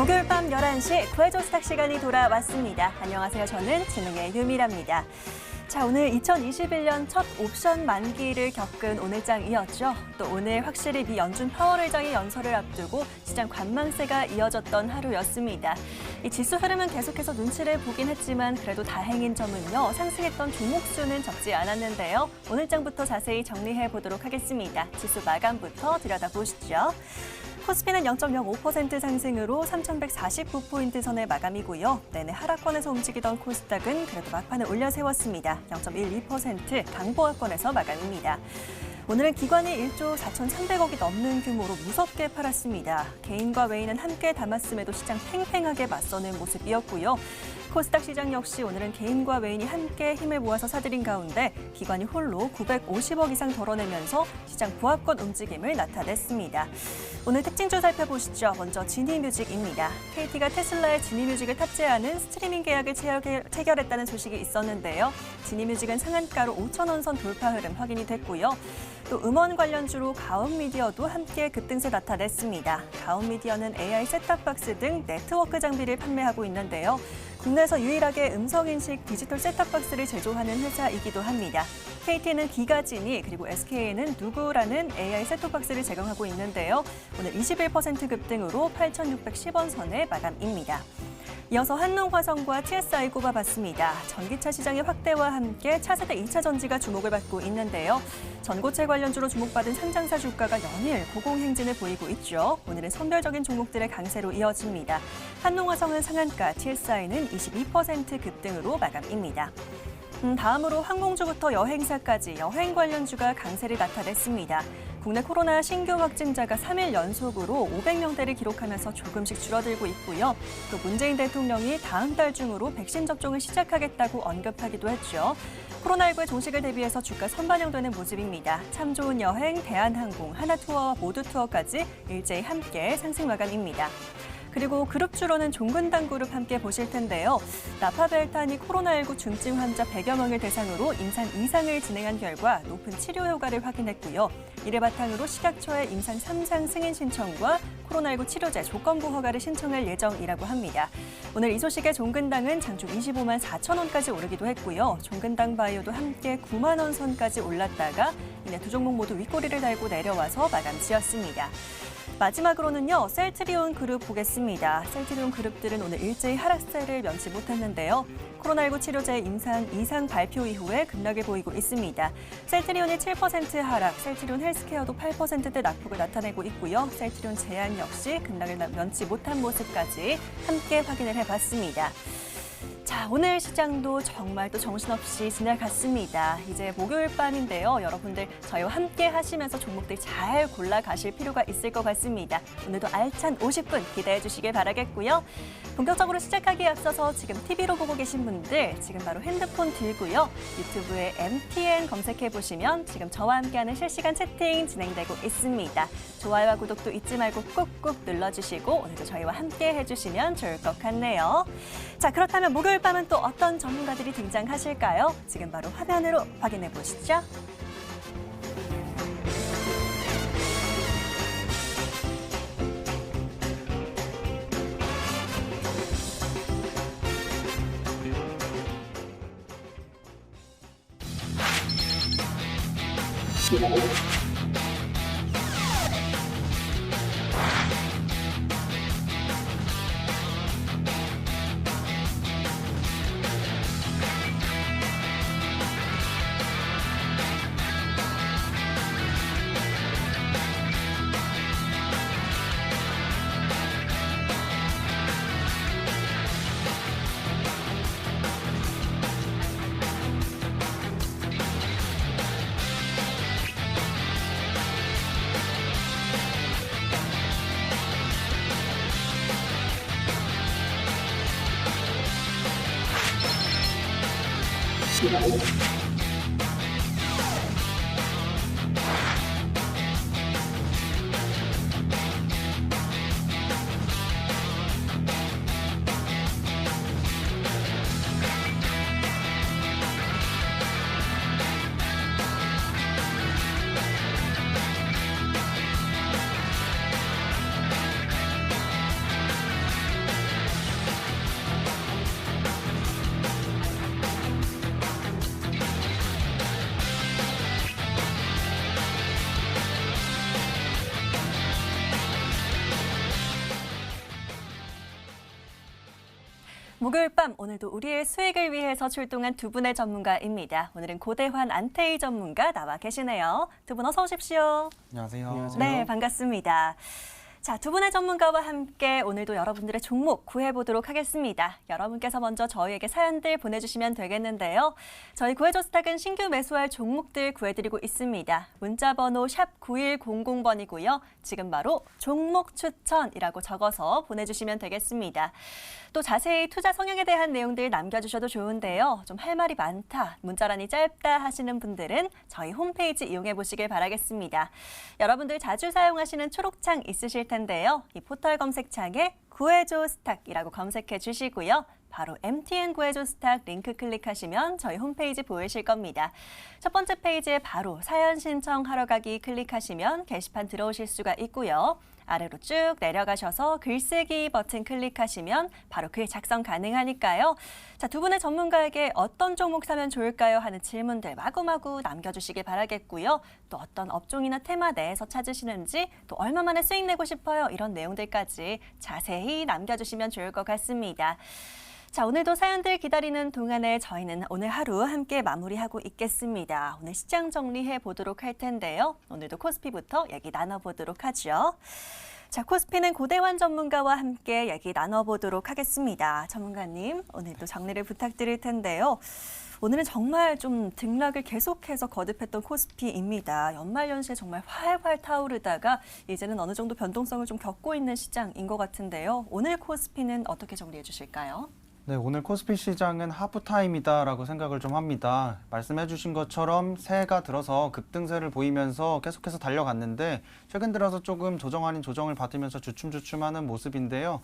목요일 밤 11시 구해줘 스탁 시간이 돌아왔습니다. 안녕하세요. 저는 진흥의 유미라입니다. 자, 오늘 2021년 첫 옵션 만기를 겪은 오늘장이었죠. 또 오늘 확실히 미 연준 파월 의장의 연설을 앞두고 시장 관망세가 이어졌던 하루였습니다. 이 지수 흐름은 계속해서 눈치를 보긴 했지만 그래도 다행인 점은요. 상승했던 종목 수는 적지 않았는데요. 오늘장부터 자세히 정리해 보도록 하겠습니다. 지수 마감부터 들여다보시죠. 코스피는 0.05% 상승으로 3,149포인트 선의 마감이고요. 내내 하락권에서 움직이던 코스닥은 그래도 막판을 올려 세웠습니다. 0.12% 강보합권에서 마감입니다. 오늘은 기관이 1조 4,300억이 넘는 규모로 무섭게 팔았습니다. 개인과 외인은 함께 담았음에도 시장 팽팽하게 맞서는 모습이었고요. 코스닥 시장 역시 오늘은 개인과 외인이 함께 힘을 모아서 사들인 가운데 기관이 홀로 950억 이상 덜어내면서 시장 부합권 움직임을 나타냈습니다. 오늘 특징주 살펴보시죠. 먼저 지니뮤직입니다. KT가 테슬라의 지니뮤직을 탑재하는 스트리밍 계약을 체결했다는 소식이 있었는데요. 지니뮤직은 상한가로 5,000원 선 돌파 흐름 확인이 됐고요. 또 음원 관련주로 가온미디어도 함께 급등세 나타냈습니다. 가온미디어는 AI 셋탑박스 등 네트워크 장비를 판매하고 있는데요. 국내에서 유일하게 음성인식 디지털 셋탑박스를 제조하는 회사이기도 합니다. KT는 기가지니 그리고 SK는 누구라는 AI 셋톱박스를 제공하고 있는데요. 오늘 21% 급등으로 8,610원 선의 마감입니다. 이어서 한농화성과 TSI 꼽아봤습니다. 전기차 시장의 확대와 함께 차세대 2차 전지가 주목을 받고 있는데요. 전고체 관련주로 주목받은 상장사 주가가 연일 고공행진을 보이고 있죠. 오늘은 선별적인 종목들의 강세로 이어집니다. 한농화성은 상한가, TSI는 22% 급등으로 마감입니다. 다음으로 항공주부터 여행사까지 여행 관련주가 강세를 나타냈습니다. 국내 코로나 신규 확진자가 3일 연속으로 500명대를 기록하면서 조금씩 줄어들고 있고요. 또 문재인 대통령이 다음 달 중으로 백신 접종을 시작하겠다고 언급하기도 했죠. 코로나19의 종식을 대비해서 주가 선반영되는 모습입니다. 참 좋은 여행, 대한항공, 하나투어와 모두투어까지 일제히 함께 상승 마감입니다. 그리고 그룹주로는 종근당 그룹 함께 보실 텐데요. 나파벨탄이 코로나19 중증 환자 100여 명을 대상으로 임상 2상을 진행한 결과 높은 치료 효과를 확인했고요. 이를 바탕으로 식약처에 임상 3상 승인 신청과 코로나19 치료제 조건부 허가를 신청할 예정이라고 합니다. 오늘 이 소식에 종근당은 장중 25만 4천 원까지 오르기도 했고요. 종근당 바이오도 함께 9만 원 선까지 올랐다가 이내 두 종목 모두 윗꼬리를 달고 내려와서 마감 지었습니다. 마지막으로는요, 셀트리온 그룹 보겠습니다. 셀트리온 그룹들은 오늘 일제히 하락세를 면치 못했는데요. 코로나19 치료제 임상 2상 발표 이후에 급락을 보이고 있습니다. 셀트리온이 7% 하락, 셀트리온 헬스케어도 8%대 낙폭을 나타내고 있고요. 셀트리온 제약 역시 급락을 면치 못한 모습까지 함께 확인을 해봤습니다. 자, 오늘 시장도 정말 또 정신없이 지나갔습니다. 이제 목요일 밤인데요. 여러분들 저희와 함께 하시면서 종목들 잘 골라가실 필요가 있을 것 같습니다. 오늘도 알찬 50분 기대해 주시길 바라겠고요. 본격적으로 시작하기에 앞서서 지금 TV로 보고 계신 분들 지금 바로 핸드폰 들고요. 유튜브에 MTN 검색해 보시면 지금 저와 함께하는 실시간 채팅 진행되고 있습니다. 좋아요와 구독도 잊지 말고 꾹꾹 눌러주시고 오늘도 저희와 함께 해주시면 좋을 것 같네요. 자, 그렇다면 목요일 밤은 또 어떤 전문가들이 등장하실까요? 지금 바로 화면으로 확인해 보시죠. 목요일 밤 오늘도 우리의 수익을 위해서 출동한 두 분의 전문가입니다. 오늘은 고대환 안태희 전문가 나와 계시네요. 두 분 어서 오십시오. 안녕하세요. 네, 반갑습니다. 자, 두 분의 전문가와 함께 오늘도 여러분들의 종목 구해보도록 하겠습니다. 여러분께서 먼저 저희에게 사연들 보내주시면 되겠는데요. 저희 구해줘 스탁은 신규 매수할 종목들 구해드리고 있습니다. 문자번호 샵 9100번이고요. 지금 바로 종목 추천이라고 적어서 보내주시면 되겠습니다. 또 자세히 투자 성향에 대한 내용들 남겨주셔도 좋은데요. 좀 할 말이 많다, 문자란이 짧다 하시는 분들은 저희 홈페이지 이용해 보시길 바라겠습니다. 여러분들 자주 사용하시는 초록창 있으실 텐데요. 이 포털 검색창에 구해줘 스탁이라고 검색해 주시고요. 바로 MTN 구해줘 스탁 링크 클릭하시면 저희 홈페이지 보이실 겁니다. 첫 번째 페이지에 바로 사연 신청하러 가기 클릭하시면 게시판 들어오실 수가 있고요. 아래로 쭉 내려가셔서 글쓰기 버튼 클릭하시면 바로 글 작성 가능하니까요. 자, 두 분의 전문가에게 어떤 종목 사면 좋을까요? 하는 질문들 마구마구 남겨주시길 바라겠고요. 또 어떤 업종이나 테마 내에서 찾으시는지, 또 얼마 만에 수익 내고 싶어요? 이런 내용들까지 자세히 남겨주시면 좋을 것 같습니다. 자, 오늘도 사연들 기다리는 동안에 저희는 오늘 하루 함께 마무리하고 있겠습니다. 오늘 시장 정리해 보도록 할 텐데요. 오늘도 코스피부터 얘기 나눠보도록 하죠. 자, 코스피는 고대환 전문가와 함께 얘기 나눠보도록 하겠습니다. 전문가님, 오늘도 정리를 부탁드릴 텐데요. 오늘은 정말 좀 등락을 계속해서 거듭했던 코스피입니다. 연말연시에 정말 활활 타오르다가 이제는 어느 정도 변동성을 좀 겪고 있는 시장인 것 같은데요. 오늘 코스피는 어떻게 정리해 주실까요? 네, 오늘 코스피 시장은 하프타임이다라고 생각을 좀 합니다. 말씀해 주신 것처럼 새해가 들어서 급등세를 보이면서 계속해서 달려갔는데 최근 들어서 조금 조정 아닌 조정을 받으면서 주춤주춤하는 모습인데요.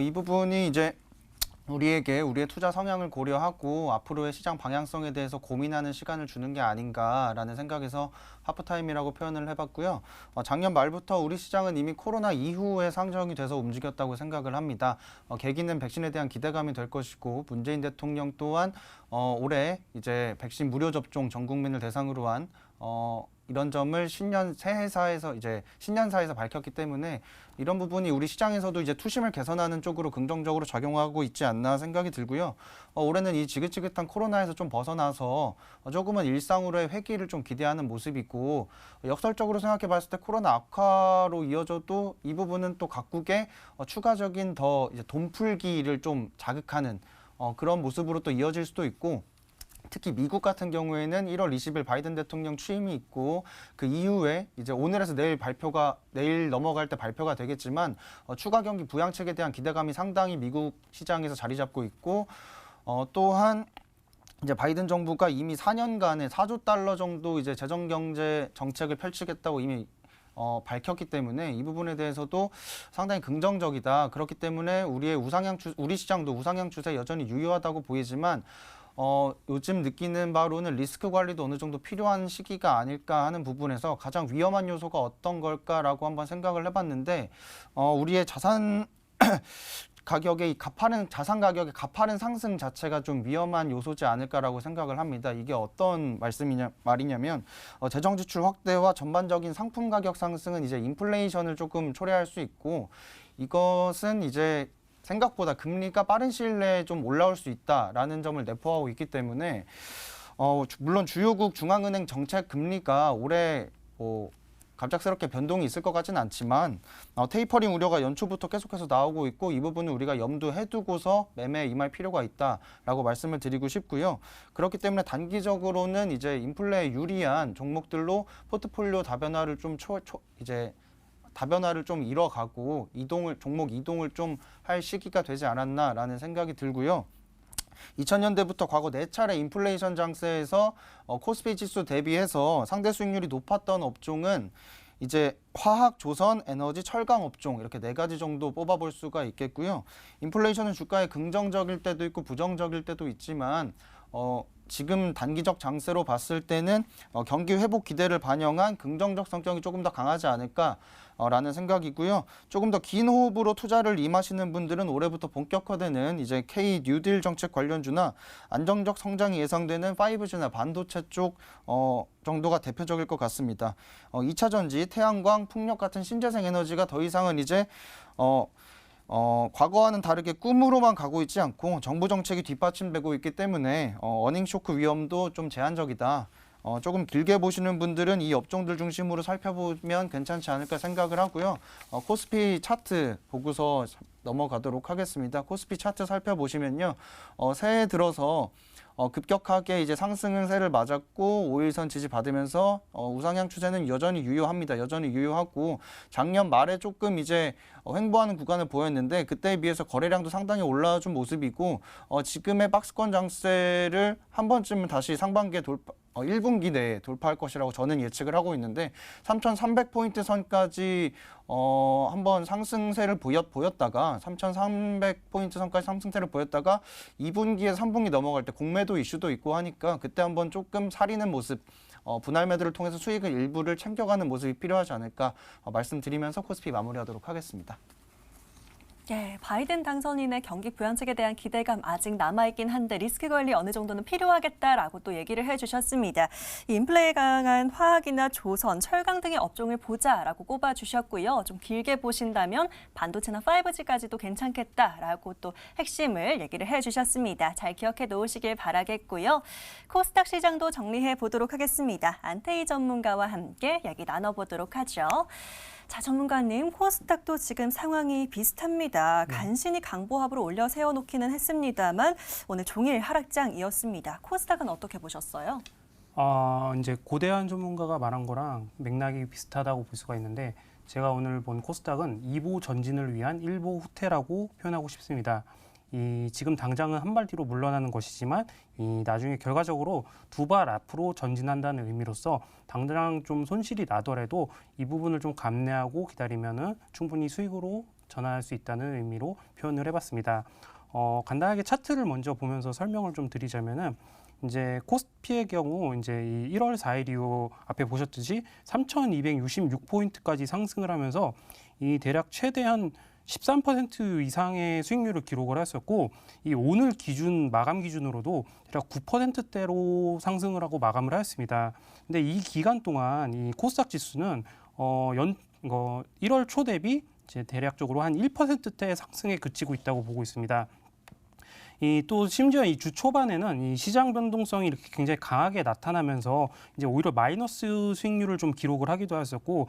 이 부분이 이제 우리의 투자 성향을 고려하고 앞으로의 시장 방향성에 대해서 고민하는 시간을 주는 게 아닌가라는 생각에서 하프타임이라고 표현을 해봤고요. 작년 말부터 우리 시장은 이미 코로나 이후에 상정이 돼서 움직였다고 생각을 합니다. 계기는 백신에 대한 기대감이 될 것이고, 문재인 대통령 또한 올해 이제 백신 무료 접종 전 국민을 대상으로 한 이런 점을 신년사에서 밝혔기 때문에 이런 부분이 우리 시장에서도 이제 투심을 개선하는 쪽으로 긍정적으로 작용하고 있지 않나 생각이 들고요. 올해는 이 지긋지긋한 코로나에서 좀 벗어나서 조금은 일상으로의 회귀를 좀 기대하는 모습이고, 역설적으로 생각해 봤을 때 코로나 악화로 이어져도 이 부분은 또 각국의 추가적인 더 이제 돈풀기를 좀 자극하는 그런 모습으로 또 이어질 수도 있고, 특히 미국 같은 경우에는 1월 20일 바이든 대통령 취임이 있고 그 이후에 이제 오늘에서 내일 넘어갈 때 발표가 되겠지만 추가 경기 부양책에 대한 기대감이 상당히 미국 시장에서 자리 잡고 있고, 또한 이제 바이든 정부가 이미 4년간에 4조 달러 정도 이제 재정 경제 정책을 펼치겠다고 이미 밝혔기 때문에 이 부분에 대해서도 상당히 긍정적이다. 그렇기 때문에 우리 시장도 우상향 추세 여전히 유효하다고 보이지만 요즘 느끼는 바로는 리스크 관리도 어느 정도 필요한 시기가 아닐까 하는 부분에서 가장 위험한 요소가 어떤 걸까라고 한번 생각을 해봤는데, 우리의 자산 자산 가격의 가파른 상승 자체가 좀 위험한 요소지 않을까라고 생각을 합니다. 이게 어떤 말이냐면 재정 지출 확대와 전반적인 상품 가격 상승은 이제 인플레이션을 조금 초래할 수 있고, 이것은 이제 생각보다 금리가 빠른 시일 내에 좀 올라올 수 있다라는 점을 내포하고 있기 때문에 물론 주요국 중앙은행 정책 금리가 올해 갑작스럽게 변동이 있을 것 같지는 않지만 테이퍼링 우려가 연초부터 계속해서 나오고 있고, 이 부분은 우리가 염두해 두고서 매매에 임할 필요가 있다라고 말씀을 드리고 싶고요. 그렇기 때문에 단기적으로는 이제 인플레에 유리한 종목들로 포트폴리오 다변화를 좀 이뤄가고 종목 이동을 좀 할 시기가 되지 않았나라는 생각이 들고요. 2000년대부터 과거 4차례 인플레이션 장세에서 코스피 지수 대비해서 상대 수익률이 높았던 업종은 이제 화학, 조선, 에너지, 철강 업종 이렇게 4가지 정도 뽑아볼 수가 있겠고요. 인플레이션은 주가에 긍정적일 때도 있고 부정적일 때도 있지만 지금 단기적 장세로 봤을 때는 경기 회복 기대를 반영한 긍정적 성격이 조금 더 강하지 않을까라는 생각이고요. 조금 더 긴 호흡으로 투자를 임하시는 분들은 올해부터 본격화되는 이제 K 뉴딜 정책 관련주나 안정적 성장이 예상되는 5G나 반도체 쪽 정도가 대표적일 것 같습니다. 2차 전지, 태양광, 풍력 같은 신재생 에너지가 더 이상은 이제 과거와는 다르게 꿈으로만 가고 있지 않고 정부 정책이 뒷받침되고 있기 때문에 어닝 쇼크 위험도 좀 제한적이다. 조금 길게 보시는 분들은 이 업종들 중심으로 살펴보면 괜찮지 않을까 생각을 하고요. 코스피 차트 보고서 넘어가도록 하겠습니다. 코스피 차트 살펴보시면요. 새해 들어서 급격하게 이제 상승세를 맞았고 5일선 지지 받으면서 우상향 추세는 여전히 유효합니다. 여전히 유효하고 작년 말에 조금 이제 횡보하는 구간을 보였는데 그때에 비해서 거래량도 상당히 올라준 모습이고 지금의 박스권 장세를 한 번쯤은 다시 상반기에 1분기 내에 돌파할 것이라고 저는 예측을 하고 있는데 3,300포인트 선까지 한번 상승세를 보였다가 3,300포인트 선까지 상승세를 보였다가 2분기에 3분기 넘어갈 때 공매도 이슈도 있고 하니까 그때 한번 조금 사리는 모습 분할 매도를 통해서 수익을 일부를 챙겨가는 모습이 필요하지 않을까 말씀드리면서 코스피 마무리하도록 하겠습니다. 네, 바이든 당선인의 경기 부양책에 대한 기대감 아직 남아있긴 한데 리스크 관리 어느 정도는 필요하겠다라고 또 얘기를 해주셨습니다. 이 인플레에 강한 화학이나 조선, 철강 등의 업종을 보자라고 꼽아주셨고요. 좀 길게 보신다면 반도체나 5G까지도 괜찮겠다라고 또 핵심을 얘기를 해주셨습니다. 잘 기억해 놓으시길 바라겠고요. 코스닥 시장도 정리해 보도록 하겠습니다. 안태희 전문가와 함께 얘기 나눠보도록 하죠. 자, 전문가님, 코스닥도 지금 상황이 비슷합니다. 간신히 강보합으로 올려 세워놓기는 했습니다만 오늘 종일 하락장이었습니다. 코스닥은 어떻게 보셨어요? 이제 고대한 전문가가 말한 거랑 맥락이 비슷하다고 볼 수가 있는데 제가 오늘 본 코스닥은 2보 전진을 위한 1보 후퇴라고 표현하고 싶습니다. 지금 당장은 한 발 뒤로 물러나는 것이지만 나중에 결과적으로 두 발 앞으로 전진한다는 의미로서 당장 좀 손실이 나더라도 이 부분을 좀 감내하고 기다리면은 충분히 수익으로 전환할 수 있다는 의미로 표현을 해봤습니다. 간단하게 차트를 먼저 보면서 설명을 좀 드리자면은 이제 코스피의 경우 이제 이 1월 4일 이후 앞에 보셨듯이 3,266포인트까지 상승을 하면서 이 대략 최대한 13% 이상의 수익률을 기록을 했었고 이 오늘 기준 마감 기준으로도 대략 9%대로 상승을 하고 마감을 하였습니다. 근데 이 기간 동안 이 코스닥 지수는 1월 초 대비 이제 대략적으로 한 1%대 상승에 그치고 있다고 보고 있습니다. 또 심지어 이 주 초반에는 이 시장 변동성이 이렇게 굉장히 강하게 나타나면서 이제 오히려 마이너스 수익률을 좀 기록을 하기도 했었고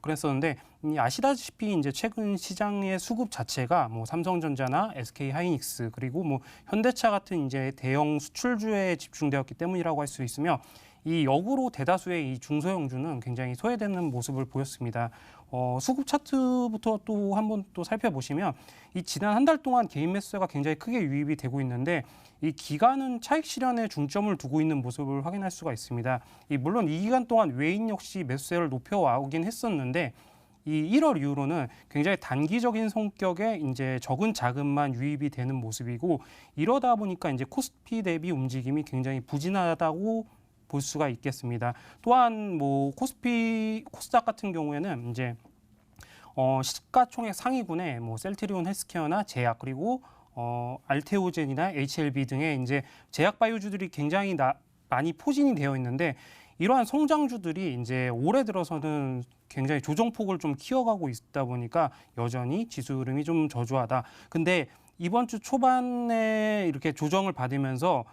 그랬었는데 아시다시피 이제 최근 시장의 수급 자체가 뭐 삼성전자나 SK하이닉스 그리고 뭐 현대차 같은 이제 대형 수출주에 집중되었기 때문이라고 할 수 있으며 이 역으로 대다수의 이 중소형주는 굉장히 소외되는 모습을 보였습니다. 수급 차트부터 또 한번 또 살펴보시면 이 지난 한 달 동안 개인 매수세가 굉장히 크게 유입이 되고 있는데 이 기간은 차익 실현에 중점을 두고 있는 모습을 확인할 수가 있습니다. 물론 이 기간 동안 외인 역시 매수세를 높여와오긴 했었는데 이 1월 이후로는 굉장히 단기적인 성격의 이제 적은 자금만 유입이 되는 모습이고 이러다 보니까 이제 코스피 대비 움직임이 굉장히 부진하다고 볼 수가 있겠습니다. 또한 뭐 코스닥 같은 경우에는 이제 시가총액 상위군에 뭐 셀트리온 헬스케어나 제약 그리고 알테오젠이나 HLB 등의 이제 제약 바이오주들이 굉장히 많이 포진이 되어 있는데 이러한 성장주들이 이제 올해 들어서는 굉장히 조정폭을 좀 키워가고 있다 보니까 여전히 지수 흐름이 좀 저조하다. 근데 이번 주 초반에 이렇게 조정을 받으면서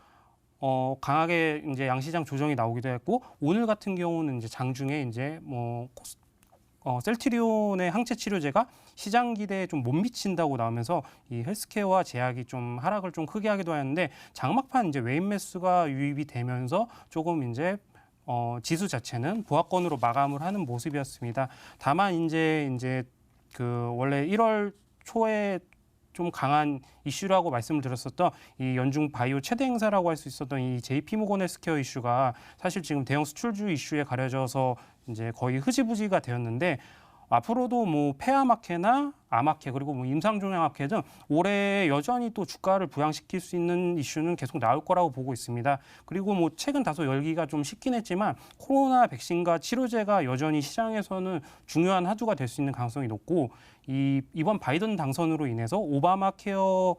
강하게 이제 양시장 조정이 나오기도 했고 오늘 같은 경우는 이제 장중에 이제 셀트리온의 항체 치료제가 시장 기대에 좀 못 미친다고 나오면서 이 헬스케어와 제약이 좀 하락을 좀 크게 하기도 하는데 장막판 이제 외인 매수가 유입이 되면서 조금 이제 지수 자체는 보합권으로 마감을 하는 모습이었습니다. 다만 이제 그 원래 1월 초에 좀 강한 이슈라고 말씀을 드렸었던 이 연중 바이오 최대 행사라고 할 수 있었던 이 JP모건 헬스케어 이슈가 사실 지금 대형 수출주 이슈에 가려져서 이제 거의 흐지부지가 되었는데 앞으로도 뭐 폐암학회나 암학회 그리고 뭐 임상종양학회 등 올해 여전히 또 주가를 부양시킬 수 있는 이슈는 계속 나올 거라고 보고 있습니다. 그리고 뭐 최근 다소 열기가 좀 식긴 했지만 코로나 백신과 치료제가 여전히 시장에서는 중요한 화두가 될 수 있는 가능성이 높고 이번 바이든 당선으로 인해서 오바마 케어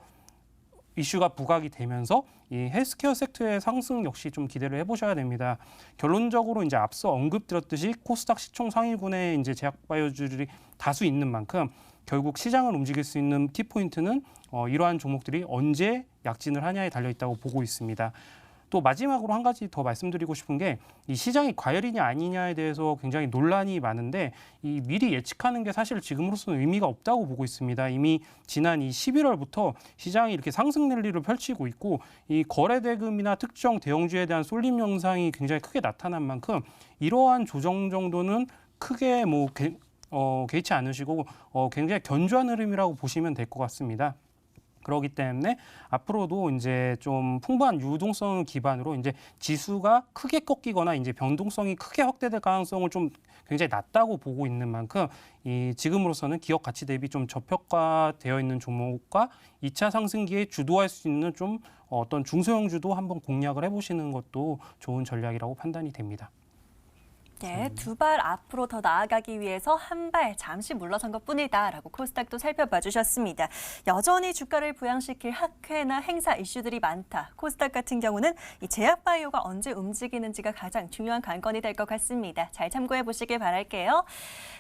이슈가 부각이 되면서 이 헬스케어 섹터의 상승 역시 좀 기대를 해보셔야 됩니다. 결론적으로 이제 앞서 언급드렸듯이 코스닥 시총 상위군에 이제 제약 바이오주들이 다수 있는 만큼 결국 시장을 움직일 수 있는 키포인트는 이러한 종목들이 언제 약진을 하냐에 달려 있다고 보고 있습니다. 또 마지막으로 한 가지 더 말씀드리고 싶은 게 이 시장이 과열이냐 아니냐에 대해서 굉장히 논란이 많은데 이 미리 예측하는 게 사실 지금으로서는 의미가 없다고 보고 있습니다. 이미 지난 이 11월부터 시장이 이렇게 상승 랠리를 펼치고 있고 이 거래 대금이나 특정 대형주에 대한 쏠림 현상이 굉장히 크게 나타난 만큼 이러한 조정 정도는 크게 개의치 않으시고 굉장히 견조한 흐름이라고 보시면 될 것 같습니다. 그렇기 때문에 앞으로도 이제 좀 풍부한 유동성을 기반으로 이제 지수가 크게 꺾이거나 이제 변동성이 크게 확대될 가능성을 좀 굉장히 낮다고 보고 있는 만큼 이 지금으로서는 기업 가치 대비 좀 저평가되어 있는 종목과 2차 상승기에 주도할 수 있는 좀 어떤 중소형주도 한번 공략을 해보시는 것도 좋은 전략이라고 판단이 됩니다. 네, 두 발 앞으로 더 나아가기 위해서 한 발 잠시 물러선 것뿐이다라고 코스닥도 살펴봐 주셨습니다. 여전히 주가를 부양시킬 학회나 행사 이슈들이 많다. 코스닥 같은 경우는 이 제약바이오가 언제 움직이는지가 가장 중요한 관건이 될 것 같습니다. 잘 참고해 보시길 바랄게요.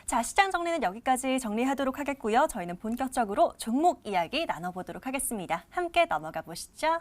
자, 시장 정리는 여기까지 정리하도록 하겠고요. 저희는 본격적으로 종목 이야기 나눠보도록 하겠습니다. 함께 넘어가 보시죠.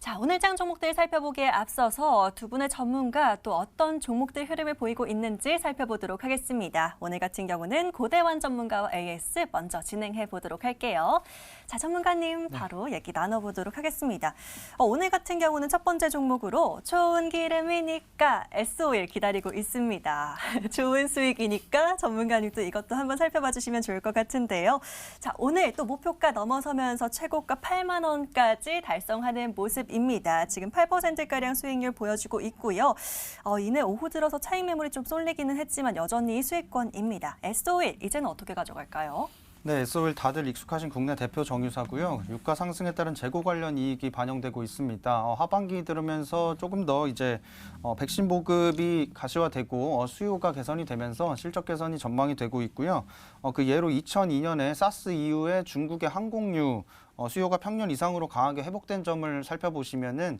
자, 오늘장 종목들 살펴보기에 앞서서 두 분의 전문가 또 어떤 종목들 흐름을 보이고 있는지 살펴보도록 하겠습니다. 오늘 같은 경우는 고대환 전문가와 AS 먼저 진행해 보도록 할게요. 자, 전문가님 바로 얘기 나눠보도록 하겠습니다. 오늘 같은 경우는 첫 번째 종목으로 좋은 기름이니까 S-오일 기다리고 있습니다. 좋은 수익이니까 전문가님 또 이것도 한번 살펴봐 주시면 좋을 것 같은데요. 자, 오늘 또 목표가 넘어서면서 최고가 8만 원까지 달성하는 모습입니다. 지금 8%가량 수익률 보여주고 있고요. 이내 오후 들어서 차익 매물이 좀 쏠리기는 했지만 여전히 수익권입니다. S-오일 이제는 어떻게 가져갈까요? 네, S-오일 다들 익숙하신 국내 대표 정유사고요. 유가 상승에 따른 재고 관련 이익이 반영되고 있습니다. 하반기 들으면서 조금 더 이제 백신 보급이 가시화되고 수요가 개선이 되면서 실적 개선이 전망이 되고 있고요. 그 예로 2002년에 사스 이후에 중국의 항공유 수요가 평년 이상으로 강하게 회복된 점을 살펴보시면은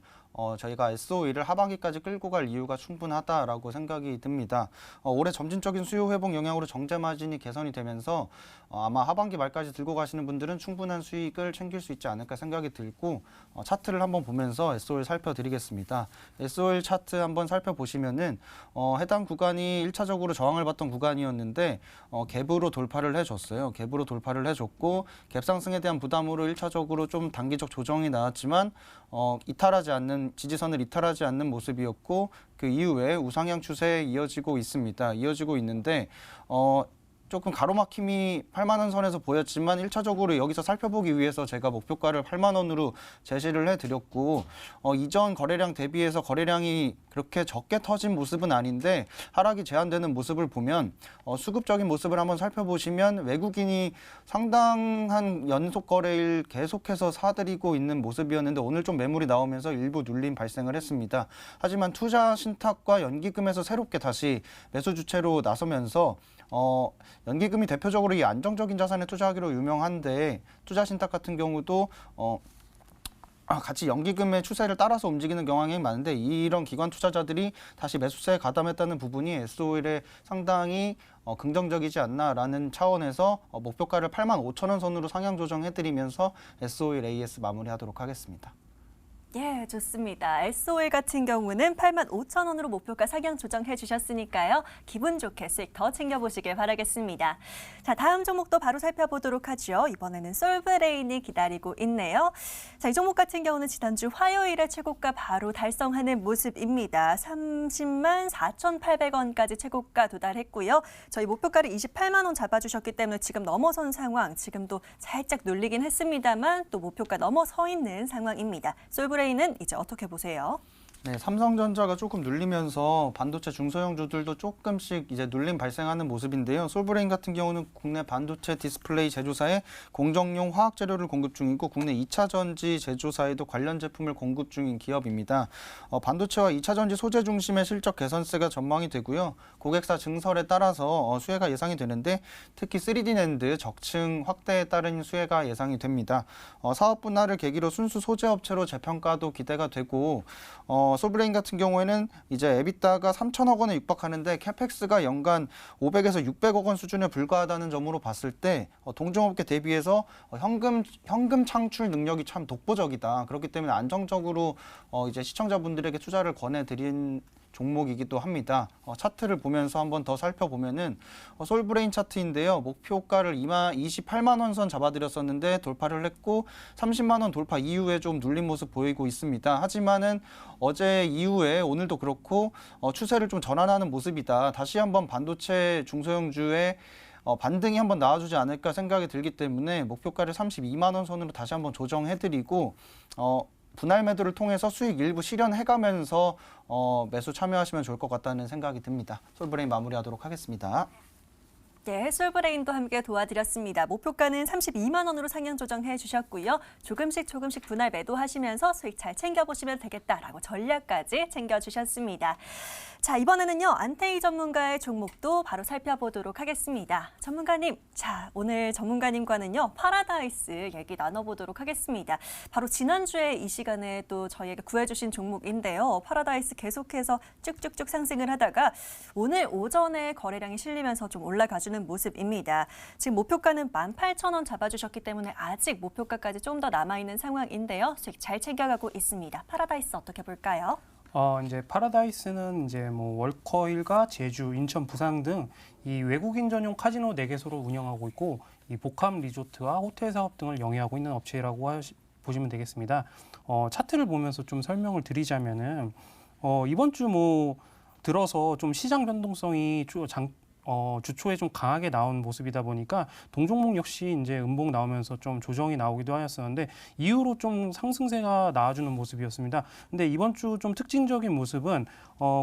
저희가 S-오일을 하반기까지 끌고 갈 이유가 충분하다라고 생각이 듭니다. 올해 점진적인 수요 회복 영향으로 정제 마진이 개선이 되면서 아마 하반기 말까지 들고 가시는 분들은 충분한 수익을 챙길 수 있지 않을까 생각이 들고 차트를 한번 보면서 S-오일 살펴드리겠습니다. S-오일 차트 한번 살펴보시면은 해당 구간이 1차적으로 저항을 받던 구간이었는데 갭으로 돌파를 해줬어요. 갭으로 돌파를 해줬고 갭 상승에 대한 부담으로 1차적으로 좀 단기적 조정이 나왔지만 이탈하지 않는 지지선을 이탈하지 않는 모습이었고 그 이후에 우상향 추세에 이어지고 있습니다. 이어지고 있는데 조금 가로막힘이 8만 원 선에서 보였지만 1차적으로 여기서 살펴보기 위해서 제가 목표가를 8만 원으로 제시를 해드렸고 이전 거래량 대비해서 거래량이 그렇게 적게 터진 모습은 아닌데 하락이 제한되는 모습을 보면 수급적인 모습을 한번 살펴보시면 외국인이 상당한 연속 거래일 계속해서 사들이고 있는 모습이었는데 오늘 좀 매물이 나오면서 일부 눌림 발생을 했습니다. 하지만 투자 신탁과 연기금에서 새롭게 다시 매수 주체로 나서면서 연기금이 대표적으로 이 안정적인 자산에 투자하기로 유명한데 투자 신탁 같은 경우도 같이 연기금의 추세를 따라서 움직이는 경향이 많은데 이런 기관 투자자들이 다시 매수세에 가담했다는 부분이 S-오일에 상당히 긍정적이지 않나라는 차원에서 목표가를 8만 5천 원 선으로 상향 조정해드리면서 S-오일 AS 마무리하도록 하겠습니다. 예, 좋습니다. S-오일 같은 경우는 8만 5천 원으로 목표가 상향 조정해 주셨으니까요. 기분 좋게 수익 더 챙겨보시길 바라겠습니다. 자, 다음 종목도 바로 살펴보도록 하죠. 이번에는 솔브레인이 기다리고 있네요. 자, 이 종목 같은 경우는 지난주 화요일에 최고가 바로 달성하는 모습입니다. 30만 4,800원까지 최고가 도달했고요. 저희 목표가를 28만 원 잡아주셨기 때문에 지금 넘어선 상황, 지금도 살짝 눌리긴 했습니다만 또 목표가 넘어서 있는 상황입니다. 솔브레인은 이제 어떻게 보세요? 네, 삼성전자가 조금 눌리면서 반도체 중소형주들도 조금씩 이제 눌림 발생하는 모습인데요. 솔브레인 같은 경우는 국내 반도체 디스플레이 제조사에 공정용 화학 재료를 공급 중이고 국내 2차 전지 제조사에도 관련 제품을 공급 중인 기업입니다. 반도체와 2차 전지 소재 중심의 실적 개선세가 전망이 되고요. 고객사 증설에 따라서 수혜가 예상이 되는데 특히 3D 낸드 적층 확대에 따른 수혜가 예상이 됩니다. 사업 분할을 계기로 순수 소재 업체로 재평가도 기대가 되고 솔브레인 같은 경우에는 이제 에비타가 3천억 원에 육박하는데 캐펙스가 연간 500에서 600억 원 수준에 불과하다는 점으로 봤을 때 동종업계 대비해서 현금 창출 능력이 참 독보적이다. 그렇기 때문에 안정적으로 이제 시청자분들에게 투자를 권해드린 종목이기도 합니다. 차트를 보면서 한번 더 살펴보면은 솔브레인 차트인데요. 목표가를 28만 원 선 잡아드렸었는데 돌파를 했고 30만 원 돌파 이후에 좀 눌린 모습 보이고 있습니다. 하지만은 어제 이후에 오늘도 그렇고 추세를 좀 전환하는 모습이다. 다시 한번 반도체 중소형주의 반등이 한번 나와주지 않을까 생각이 들기 때문에 목표가를 32만 원 선으로 다시 한번 조정해드리고 분할 매도를 통해서 수익 일부 실현해가면서 매수 참여하시면 좋을 것 같다는 생각이 듭니다. 솔브레인 마무리하도록 하겠습니다. 네, 솔브레인도 함께 도와드렸습니다. 목표가는 32만 원으로 상향 조정해 주셨고요. 조금씩 분할 매도하시면서 수익 잘 챙겨보시면 되겠다라고 전략까지 챙겨주셨습니다. 자, 이번에는요. 안테이 전문가의 종목도 바로 살펴보도록 하겠습니다. 전문가님, 자, 오늘 전문가님과는요. 파라다이스 얘기 나눠보도록 하겠습니다. 바로 지난주에 이 시간에 또 저희에게 구해주신 종목인데요. 파라다이스 계속해서 쭉쭉쭉 상승을 하다가 오늘 오전에 거래량이 실리면서 좀 올라가주는 모습입니다. 지금 목표가는 18,000원 잡아주셨기 때문에 아직 목표가까지 좀 더 남아있는 상황인데요. 수익 잘 챙겨가고 있습니다. 파라다이스 어떻게 볼까요? 이제 파라다이스는 이제 뭐 월커힐과 제주, 인천, 부산 등 이 외국인 전용 카지노 4개소를 운영하고 있고 이 복합 리조트와 호텔 사업 등을 영위하고 있는 업체라고 보시면 되겠습니다. 차트를 보면서 좀 설명을 드리자면은 이번 주 뭐 들어서 좀 시장 변동성이 주초에 좀 강하게 나온 모습이다 보니까 동종목 역시 이제 음봉 나오면서 좀 조정이 나오기도 하였었는데 이후로 좀 상승세가 나와주는 모습이었습니다. 근데 이번 주 좀 특징적인 모습은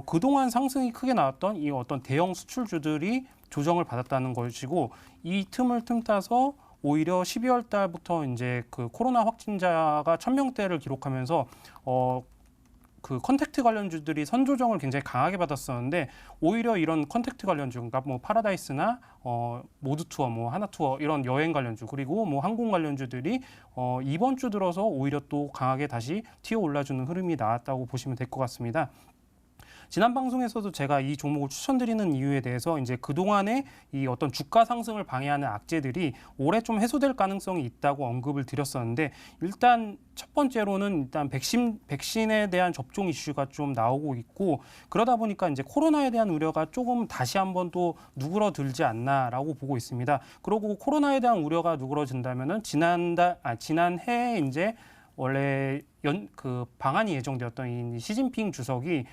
그동안 상승이 크게 나왔던 이 어떤 대형 수출주들이 조정을 받았다는 것이고 이 틈을 틈타서 오히려 12월 달부터 이제 그 코로나 확진자가 1,000명대를 기록하면서 그 컨택트 관련주들이 선조정을 굉장히 강하게 받았었는데 오히려 이런 컨택트 관련주, 그러니까 뭐 파라다이스나 모드투어, 뭐 하나투어 이런 여행 관련주 그리고 뭐 항공 관련주들이 이번 주 들어서 오히려 또 강하게 다시 튀어 올라주는 흐름이 나왔다고 보시면 될 것 같습니다. 지난 방송에서도 제가 이 종목을 추천드리는 이유에 대해서 이제 그동안의 이 어떤 주가 상승을 방해하는 악재들이 올해 좀 해소될 가능성이 있다고 언급을 드렸었는데 일단 첫 번째로는 일단 백신에 대한 접종 이슈가 좀 나오고 있고 그러다 보니까 이제 코로나에 대한 우려가 조금 다시 한번 또 누그러들지 않나라고 보고 있습니다. 그리고 코로나에 대한 우려가 누그러진다면은 지난해에 이제 원래 그 방한이 예정되었던 이 시진핑 주석이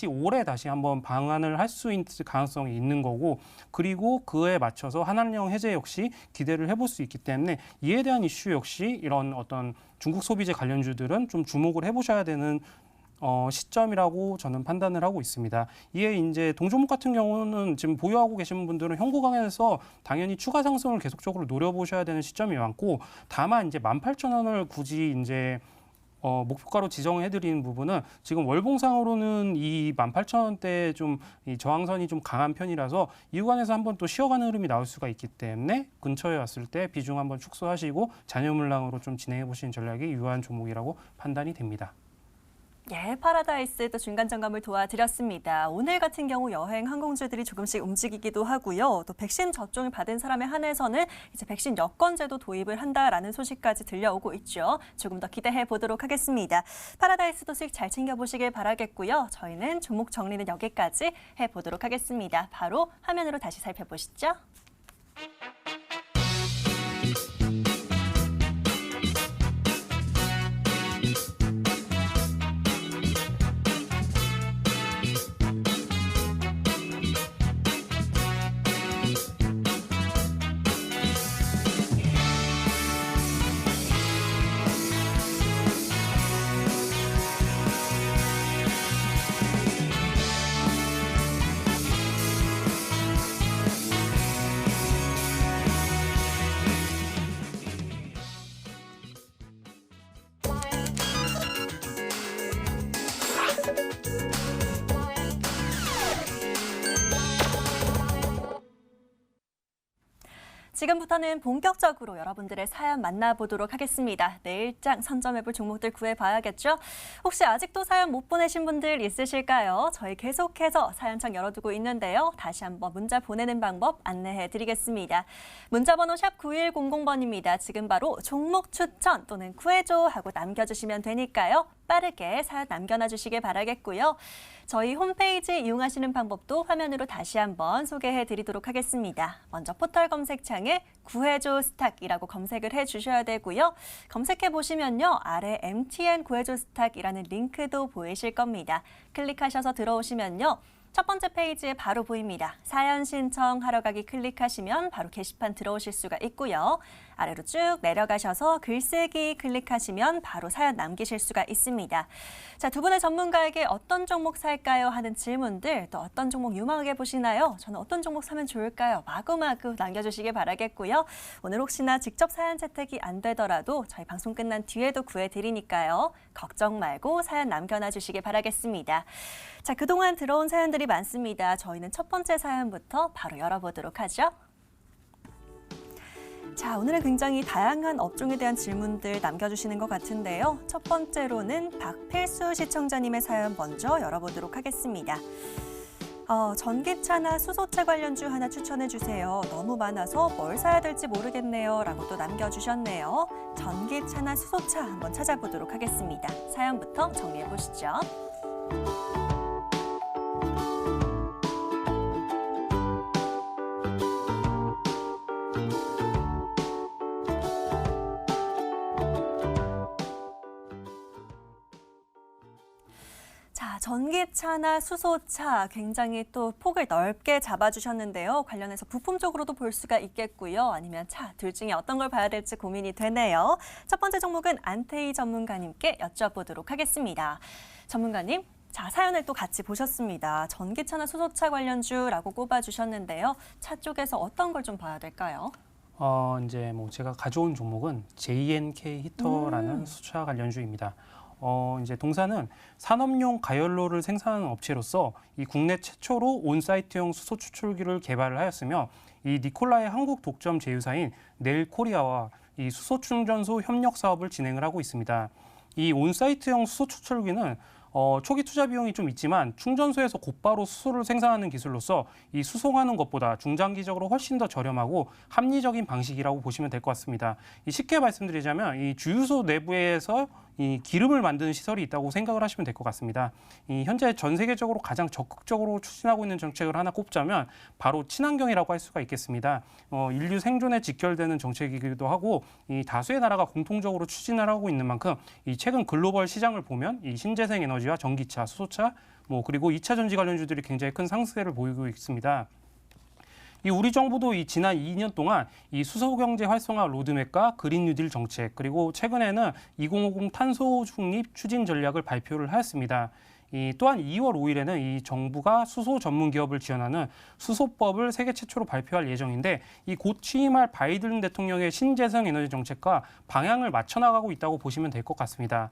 올해 다시 한번 방한을 할 수 있을 가능성이 있는 거고 그리고 그에 맞춰서 한한령 해제 역시 기대를 해볼 수 있기 때문에 이에 대한 이슈 역시 이런 어떤 중국 소비재 관련주들은 좀 주목을 해보셔야 되는 시점이라고 저는 판단을 하고 있습니다. 이에 이제 동종목 같은 경우는 지금 보유하고 계신 분들은 현구 강에서 당연히 추가 상승을 계속적으로 노려보셔야 되는 시점이 많고 다만 이제 18,000원을 굳이 이제 목표가로 지정해드리는 부분은 지금 월봉상으로는 이 18,000원대 좀 이 저항선이 좀 강한 편이라서 이 구간에서 한번 또 쉬어가는 흐름이 나올 수가 있기 때문에 근처에 왔을 때 비중 한번 축소하시고 잔여물량으로 좀 진행해 보시는 전략이 유효한 종목이라고 판단이 됩니다. 예, 파라다이스 또 중간 점검을 도와드렸습니다. 오늘 같은 경우 여행 항공주들이 조금씩 움직이기도 하고요. 또 백신 접종을 받은 사람에 한해서는 이제 백신 여권제도 도입을 한다라는 소식까지 들려오고 있죠. 조금 더 기대해 보도록 하겠습니다. 파라다이스도 수익 잘 챙겨보시길 바라겠고요. 저희는 종목 정리는 여기까지 해보도록 하겠습니다. 바로 화면으로 다시 살펴보시죠. 지금부터는 본격적으로 여러분들의 사연 만나보도록 하겠습니다. 내일장 선점해볼 종목들 구해봐야겠죠? 혹시 아직도 사연 못 보내신 분들 있으실까요? 저희 계속해서 사연창 열어두고 있는데요. 다시 한번 문자 보내는 방법 안내해드리겠습니다. 문자번호 샵 9100번입니다. 지금 바로 종목 추천 또는 구해줘 하고 남겨주시면 되니까요. 빠르게 사연 남겨놔주시길 바라겠고요. 저희 홈페이지 이용하시는 방법도 화면으로 다시 한번 소개해드리도록 하겠습니다. 먼저 포털 검색창에 구해줘 스탁이라고 검색을 해주셔야 되고요. 검색해보시면요. 아래 MTN 구해줘 스탁이라는 링크도 보이실 겁니다. 클릭하셔서 들어오시면요. 첫 번째 페이지에 바로 보입니다. 사연 신청하러 가기 클릭하시면 바로 게시판 들어오실 수가 있고요. 아래로 쭉 내려가셔서 글쓰기 클릭하시면 바로 사연 남기실 수가 있습니다. 자, 두 분의 전문가에게 어떤 종목 살까요? 하는 질문들, 또 어떤 종목 유망하게 보시나요? 저는 어떤 종목 사면 좋을까요? 마구마구 남겨주시길 바라겠고요. 오늘 혹시나 직접 사연 채택이 안 되더라도 저희 방송 끝난 뒤에도 구해드리니까요. 걱정 말고 사연 남겨놔 주시길 바라겠습니다. 자, 그동안 들어온 사연들이 많습니다. 저희는 첫 번째 사연부터 바로 열어보도록 하죠. 자, 오늘은 굉장히 다양한 업종에 대한 질문들 남겨주시는 것 같은데요. 첫 번째로는 박필수 시청자님의 사연 먼저 열어보도록 하겠습니다. 전기차나 수소차 관련주 하나 추천해 주세요. 너무 많아서 뭘 사야 될지 모르겠네요. 라고 또 남겨주셨네요. 전기차나 수소차 한번 찾아보도록 하겠습니다. 사연부터 정리해 보시죠. 자, 전기차나 수소차 굉장히 또 폭을 넓게 잡아주셨는데요. 관련해서 부품 쪽으로도 볼 수가 있겠고요. 아니면 차, 둘 중에 어떤 걸 봐야 될지 고민이 되네요. 첫 번째 종목은 안태희 전문가님께 여쭤보도록 하겠습니다. 전문가님, 자, 사연을 또 같이 보셨습니다. 전기차나 수소차 관련주라고 꼽아주셨는데요. 차 쪽에서 어떤 걸 좀 봐야 될까요? 이제 뭐 제가 가져온 종목은 JNK 히터라는 수차 관련주입니다. 이제 동사는 산업용 가연로를 생산하는 업체로서 이 국내 최초로 온사이트형 수소 추출기를 개발을 하였으며 이 니콜라의 한국 독점 제휴사인 넬코리아와 이 수소 충전소 협력 사업을 진행을 하고 있습니다. 이 온사이트형 수소 추출기는 초기 투자 비용이 좀 있지만 충전소에서 곧바로 수소를 생산하는 기술로서 이 수송하는 것보다 중장기적으로 훨씬 더 저렴하고 합리적인 방식이라고 보시면 될 것 같습니다. 쉽게 말씀드리자면 이 주유소 내부에서 이 기름을 만드는 시설이 있다고 생각을 하시면 될 것 같습니다. 현재 전 세계적으로 가장 적극적으로 추진하고 있는 정책을 하나 꼽자면 바로 친환경이라고 할 수가 있겠습니다. 인류 생존에 직결되는 정책이기도 하고 이 다수의 나라가 공통적으로 추진을 하고 있는 만큼 이 최근 글로벌 시장을 보면 이 신재생 에너지와 전기차, 수소차, 그리고 2차 전지 관련주들이 굉장히 큰 상승세를 보이고 있습니다. 우리 정부도 이 지난 2년 동안 이 수소 경제 활성화 로드맵과 그린 뉴딜 정책, 그리고 최근에는 2050 탄소 중립 추진 전략을 발표를 하였습니다. 또한 2월 5일에는 이 정부가 수소 전문 기업을 지원하는 수소법을 세계 최초로 발표할 예정인데 곧 취임할 바이든 대통령의 신재생 에너지 정책과 방향을 맞춰 나가고 있다고 보시면 될 것 같습니다.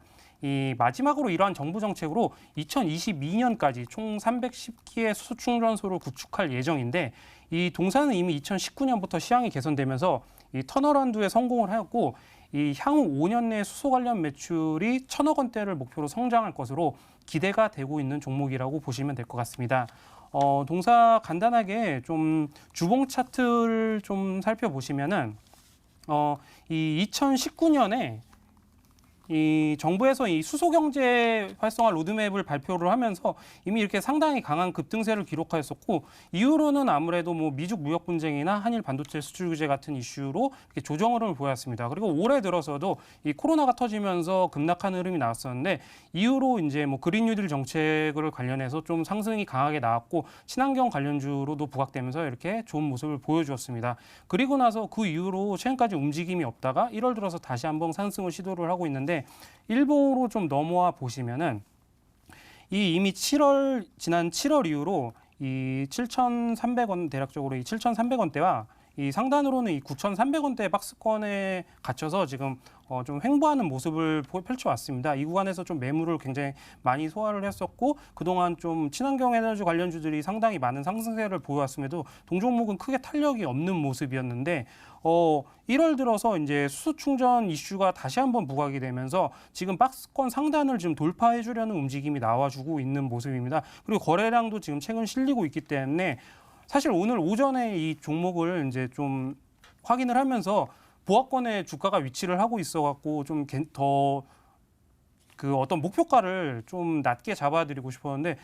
마지막으로 이러한 정부 정책으로 2022년까지 총 310기의 수소 충전소를 구축할 예정인데 이 동사는 이미 2019년부터 시황이 개선되면서 이 턴어라운드에 성공을 하였고 향후 5년 내 수소 관련 매출이 1,000억 원대를 목표로 성장할 것으로 기대가 되고 있는 종목이라고 보시면 될 것 같습니다. 동사 간단하게 좀 주봉 차트를 좀 살펴보시면은 이 2019년에 이 정부에서 이 수소 경제 활성화 로드맵을 발표를 하면서 이미 이렇게 상당히 강한 급등세를 기록하였었고 이후로는 아무래도 미중 무역 분쟁이나 한일 반도체 수출 규제 같은 이슈로 이렇게 조정 흐름을 보였습니다. 그리고 올해 들어서도 이 코로나가 터지면서 급락하는 흐름이 나왔었는데 이후로 이제 그린 뉴딜 정책을 관련해서 좀 상승이 강하게 나왔고 친환경 관련주로도 부각되면서 이렇게 좋은 모습을 보여주었습니다. 그리고 나서 그 이후로 최근까지 움직임이 없다가 1월 들어서 다시 한번 상승을 시도를 하고 있는데 일봉으로 좀 넘어와 보시면은 이미 지난 7월 이후로 이 7,300원 대략적으로 이 7,300원대와 이 상단으로는 이 9,300원대 박스권에 갇혀서 지금 좀 횡보하는 모습을 펼쳐왔습니다. 이 구간에서 좀 매물을 굉장히 많이 소화를 했었고 그동안 좀 친환경 에너지 관련주들이 상당히 많은 상승세를 보여왔음에도 동종목은 크게 탄력이 없는 모습이었는데 1월 들어서 이제 수소 충전 이슈가 다시 한번 부각이 되면서 지금 박스권 상단을 지금 돌파해 주려는 움직임이 나와주고 있는 모습입니다. 그리고 거래량도 지금 최근 실리고 있기 때문에 사실 오늘 오전에 이 종목을 이제 좀 확인을 하면서 보합권에 주가가 위치를 하고 있어갖고 좀 더 그 어떤 목표가를 좀 낮게 잡아드리고 싶었는데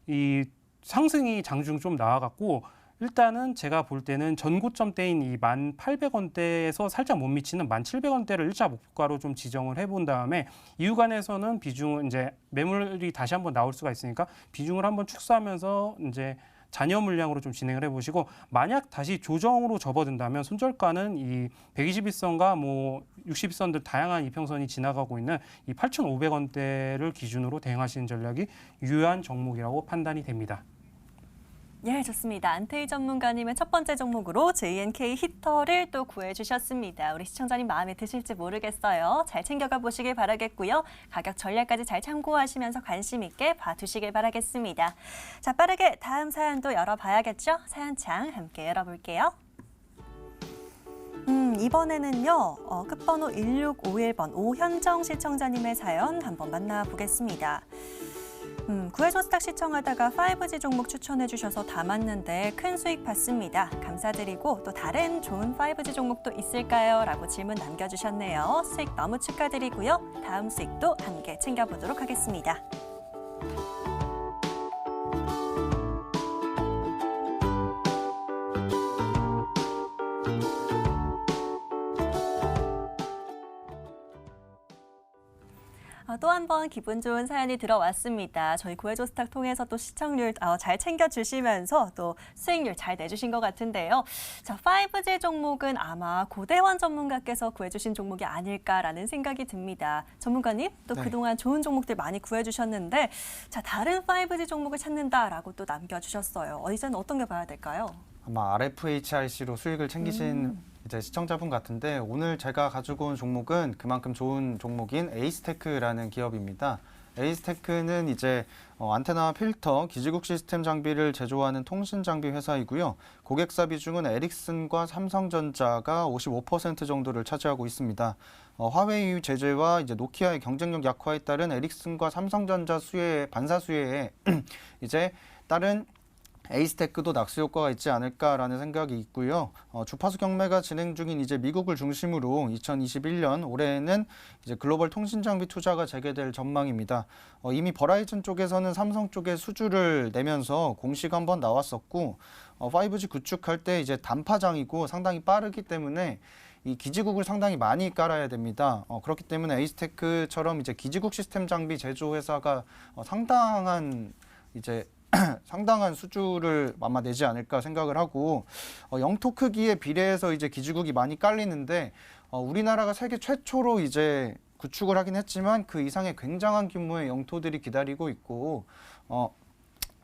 이 상승이 장중 좀 나와갖고 일단은 제가 볼 때는 전고점대인 이 1,800원대에서 살짝 못 미치는 1,700원대를 1차 목표가로 좀 지정을 해본 다음에 이 구간에서는 비중은 이제 매물이 다시 한번 나올 수가 있으니까 비중을 한번 축소하면서 이제 잔여 물량으로 좀 진행을 해보시고 만약 다시 조정으로 접어든다면 손절가는 이 121선과 뭐 61선들 다양한 이평선이 지나가고 있는 이 8,500원대를 기준으로 대응하시는 전략이 유효한 종목이라고 판단이 됩니다. 예, 좋습니다. 안태희 전문가님은 첫 번째 종목으로 JNK 히터를 또 구해주셨습니다. 우리 시청자님 마음에 드실지 모르겠어요. 잘 챙겨가 보시길 바라겠고요. 가격 전략까지 잘 참고하시면서 관심 있게 봐두시길 바라겠습니다. 자, 빠르게 다음 사연도 열어봐야겠죠? 사연창 함께 열어볼게요. 이번에는요. 끝번호 1651번 오현정 시청자님의 사연 한번 만나보겠습니다. 구해줘 스탁 시청하다가 5G 종목 추천해 주셔서 담았는데 큰 수익 봤습니다. 감사드리고 또 다른 좋은 5G 종목도 있을까요? 라고 질문 남겨주셨네요. 수익 너무 축하드리고요. 다음 수익도 함께 챙겨보도록 하겠습니다. 또 한 번 기분 좋은 사연이 들어왔습니다. 저희 구해줘 스탁 통해서 또 시청률 잘 챙겨주시면서 또 수익률 잘 내주신 것 같은데요. 자, 5G 종목은 아마 고대원 전문가께서 구해주신 종목이 아닐까라는 생각이 듭니다. 전문가님, 또 네. 그동안 좋은 종목들 많이 구해주셨는데 자, 다른 5G 종목을 찾는다라고 또 남겨주셨어요. 이제는 어떤 게 봐야 될까요? 아마 RFHIC로 수익을 챙기신 이제 시청자분 같은데 오늘 제가 가지고 온 종목은 그만큼 좋은 종목인 에이스테크라는 기업입니다. 에이스테크는 이제 안테나 필터, 기지국 시스템 장비를 제조하는 통신 장비 회사이고요. 고객사 비중은 에릭슨과 삼성전자가 55% 정도를 차지하고 있습니다. 화웨이 제재와 이제 노키아의 경쟁력 약화에 따른 에릭슨과 삼성전자 반사 수혜에 이제 따른 에이스테크도 낙수 효과가 있지 않을까라는 생각이 있고요. 주파수 경매가 진행 중인 이제 미국을 중심으로 2021년 올해에는 이제 글로벌 통신 장비 투자가 재개될 전망입니다. 이미 버라이즌 쪽에서는 삼성 쪽에 수주를 내면서 공시가 한번 나왔었고 5G 구축할 때 이제 단파장이고 상당히 빠르기 때문에 이 기지국을 상당히 많이 깔아야 됩니다. 그렇기 때문에 에이스테크처럼 이제 기지국 시스템 장비 제조 회사가 상당한 수주를 아마 내지 않을까 생각을 하고 영토 크기에 비례해서 이제 기지국이 많이 깔리는데 우리나라가 세계 최초로 이제 구축을 하긴 했지만 그 이상의 굉장한 규모의 영토들이 기다리고 있고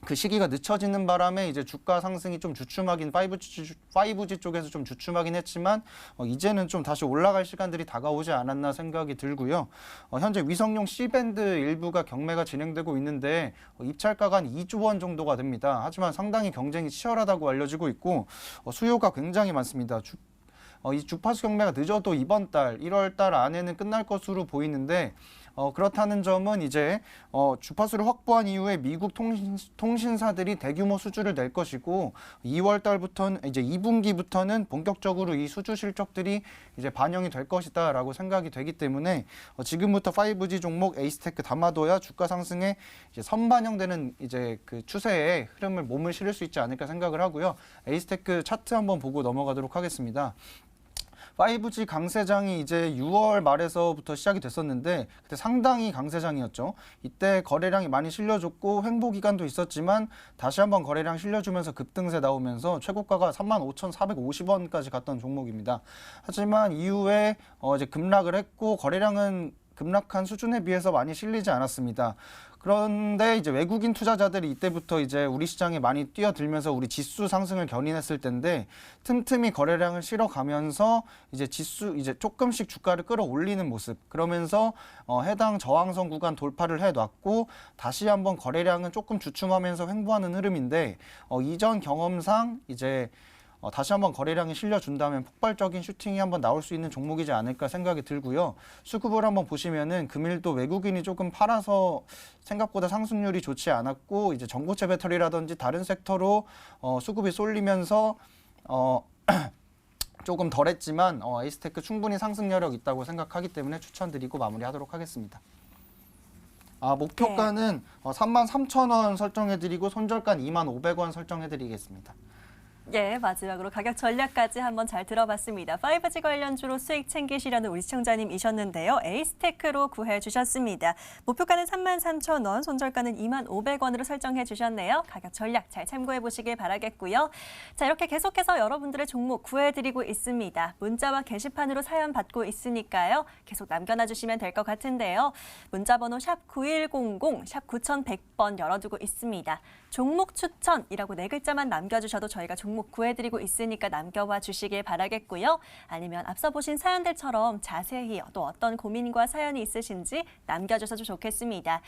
그 시기가 늦춰지는 바람에 이제 주가 상승이 좀 주춤하긴 5G 쪽에서 좀 주춤하긴 했지만 이제는 좀 다시 올라갈 시간들이 다가오지 않았나 생각이 들고요. 현재 위성용 C밴드 일부가 경매가 진행되고 있는데 입찰가가 한 2조 원 정도가 됩니다. 하지만 상당히 경쟁이 치열하다고 알려지고 있고 수요가 굉장히 많습니다. 이 주파수 경매가 늦어도 이번 달 1월 달 안에는 끝날 것으로 보이는데 그렇다는 점은 이제 주파수를 확보한 이후에 미국 통신사들이 대규모 수주를 낼 것이고 2월 달부터는 이제 2분기부터는 본격적으로 이 수주 실적들이 이제 반영이 될 것이다라고 생각이 되기 때문에 지금부터 5G 종목 에이스테크 담아둬야 주가 상승에 이제 선반영되는 이제 그 추세의 흐름을 몸을 실을 수 있지 않을까 생각을 하고요. 에이스테크 차트 한번 보고 넘어가도록 하겠습니다. 5G 강세장이 이제 6월 말에서부터 시작이 됐었는데 그때 상당히 강세장이었죠. 이때 거래량이 많이 실려줬고 횡보 기간도 있었지만 다시 한번 거래량 실려주면서 급등세 나오면서 최고가가 35,450원까지 갔던 종목입니다. 하지만 이후에 이제 급락을 했고 거래량은 급락한 수준에 비해서 많이 실리지 않았습니다. 그런데 이제 외국인 투자자들이 이때부터 이제 우리 시장에 많이 뛰어들면서 우리 지수 상승을 견인했을 텐데 틈틈이 거래량을 실어가면서 이제 지수 이제 조금씩 주가를 끌어올리는 모습. 그러면서 해당 저항선 구간 돌파를 해놨고 다시 한번 거래량은 조금 주춤하면서 횡보하는 흐름인데 이전 경험상 이제 다시 한번 거래량이 실려준다면 폭발적인 슈팅이 한번 나올 수 있는 종목이지 않을까 생각이 들고요. 수급을 한번 보시면은 금일도 외국인이 조금 팔아서 생각보다 상승률이 좋지 않았고 이제 전고체 배터리라든지 다른 섹터로 수급이 쏠리면서 조금 덜했지만 에이스테크 충분히 상승 여력 있다고 생각하기 때문에 추천드리고 마무리하도록 하겠습니다. 목표가는 33,000원 설정해드리고 손절가는 25,000원 설정해드리겠습니다. 예, 마지막으로 가격 전략까지 한번 잘 들어봤습니다. 5G 관련주로 수익 챙기시려는 우리 시청자님이셨는데요. 에이스테크로 구해 주셨습니다. 목표가는 33,000원, 손절가는 25,000원으로 설정해 주셨네요. 가격 전략 잘 참고해 보시길 바라겠고요. 자, 이렇게 계속해서 여러분들의 종목 구해드리고 있습니다. 문자와 게시판으로 사연 받고 있으니까요. 계속 남겨놔 주시면 될 것 같은데요. 문자번호 샵 9100, 샵 9100번 열어두고 있습니다. 종목 추천이라고 4글자만 남겨주셔도 저희가 종목 구해드리고 있으니까 남겨와 주시길 바라겠고요. 아니면 앞서 보신 사연들처럼 자세히 또 어떤 고민과 사연이 있으신지 남겨주셔도 좋겠습니다.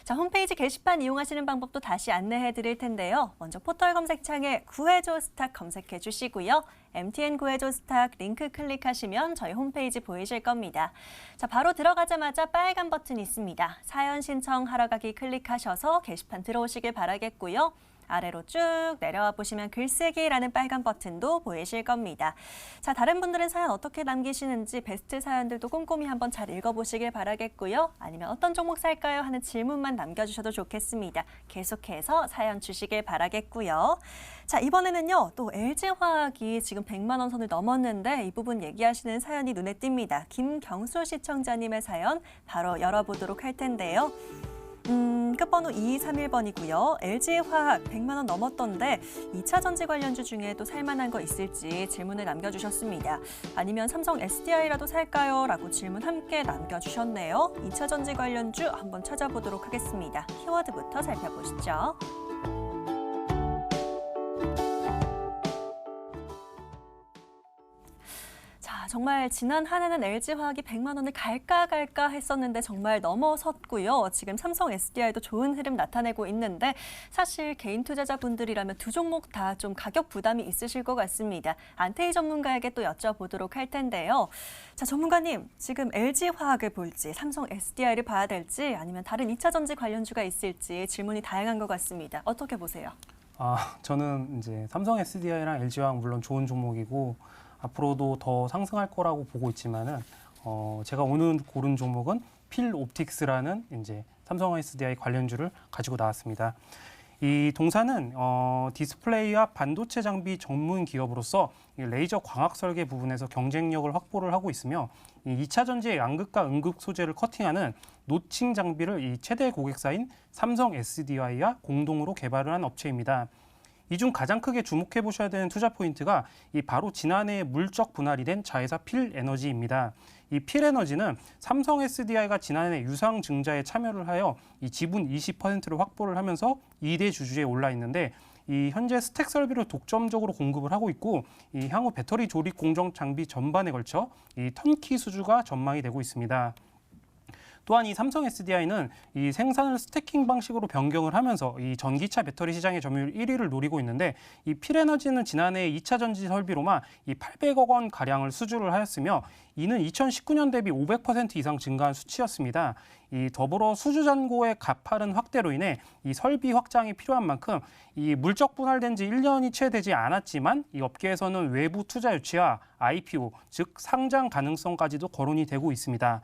자, 홈페이지 게시판 이용하시는 방법도 다시 안내해 드릴 텐데요. 먼저 포털 검색창에 구해줘 스탁 검색해 주시고요. MTN 구해줘 스탁 링크 클릭하시면 저희 홈페이지 보이실 겁니다. 자, 바로 들어가자마자 빨간 버튼이 있습니다. 사연 신청하러 가기 클릭하셔서 게시판 들어오시길 바라겠고요. 아래로 쭉 내려와 보시면 글쓰기라는 빨간 버튼도 보이실 겁니다. 자, 다른 분들은 사연 어떻게 남기시는지 베스트 사연들도 꼼꼼히 한번 잘 읽어보시길 바라겠고요. 아니면 어떤 종목 살까요 하는 질문만 남겨주셔도 좋겠습니다. 계속해서 사연 주시길 바라겠고요. 자, 이번에는요. 또 LG화학이 지금 100만 원 선을 넘었는데 이 부분 얘기하시는 사연이 눈에 띕니다. 김경수 시청자님의 사연 바로 열어보도록 할 텐데요. 끝번호 2231번이고요. LG화학 100만 원 넘었던데 2차 전지 관련주 중에 또 살만한 거 있을지 질문을 남겨주셨습니다. 아니면 삼성 SDI라도 살까요? 라고 질문 함께 남겨주셨네요. 2차 전지 관련주 한번 찾아보도록 하겠습니다. 키워드부터 살펴보시죠. 정말 지난 한 해는 LG화학이 100만 원을 갈까 했었는데 정말 넘어섰고요. 지금 삼성 SDI도 좋은 흐름 나타내고 있는데 사실 개인 투자자분들이라면 두 종목 다 좀 가격 부담이 있으실 것 같습니다. 안태희 전문가에게 또 여쭤보도록 할 텐데요. 자, 전문가님, 지금 LG화학을 볼지 삼성 SDI를 봐야 될지 아니면 다른 2차 전지 관련주가 있을지 질문이 다양한 것 같습니다. 어떻게 보세요? 저는 이제 삼성 SDI랑 LG화학 물론 좋은 종목이고 앞으로도 더 상승할 거라고 보고 있지만은 제가 오늘 고른 종목은 필옵틱스라는 이제 삼성 SDI 관련주를 가지고 나왔습니다. 이 동사는 디스플레이와 반도체 장비 전문 기업으로서 레이저 광학 설계 부분에서 경쟁력을 확보를 하고 있으며 이 2차 전지의 양극과 음극 소재를 커팅하는 노칭 장비를 이 최대 고객사인 삼성 SDI와 공동으로 개발을 한 업체입니다. 이 중 가장 크게 주목해 보셔야 되는 투자 포인트가 이 바로 지난해 물적 분할이 된 자회사 필에너지입니다. 이 필에너지는 삼성 SDI가 지난해 유상 증자에 참여를 하여 이 지분 20%를 확보를 하면서 2대 주주에 올라 있는데 이 현재 스택 설비를 독점적으로 공급을 하고 있고 이 향후 배터리 조립 공정 장비 전반에 걸쳐 이 턴키 수주가 전망이 되고 있습니다. 또한 이 삼성 SDI는 이 생산을 스태킹 방식으로 변경을 하면서 이 전기차 배터리 시장의 점유율 1위를 노리고 있는데 이 필에너지는 지난해 2차 전지 설비로만 이 800억 원 가량을 수주를 하였으며 이는 2019년 대비 500% 이상 증가한 수치였습니다. 이 더불어 수주 잔고의 가파른 확대로 인해 이 설비 확장이 필요한 만큼 이 물적 분할된 지 1년이 채 되지 않았지만 이 업계에서는 외부 투자 유치와 IPO 즉 상장 가능성까지도 거론이 되고 있습니다.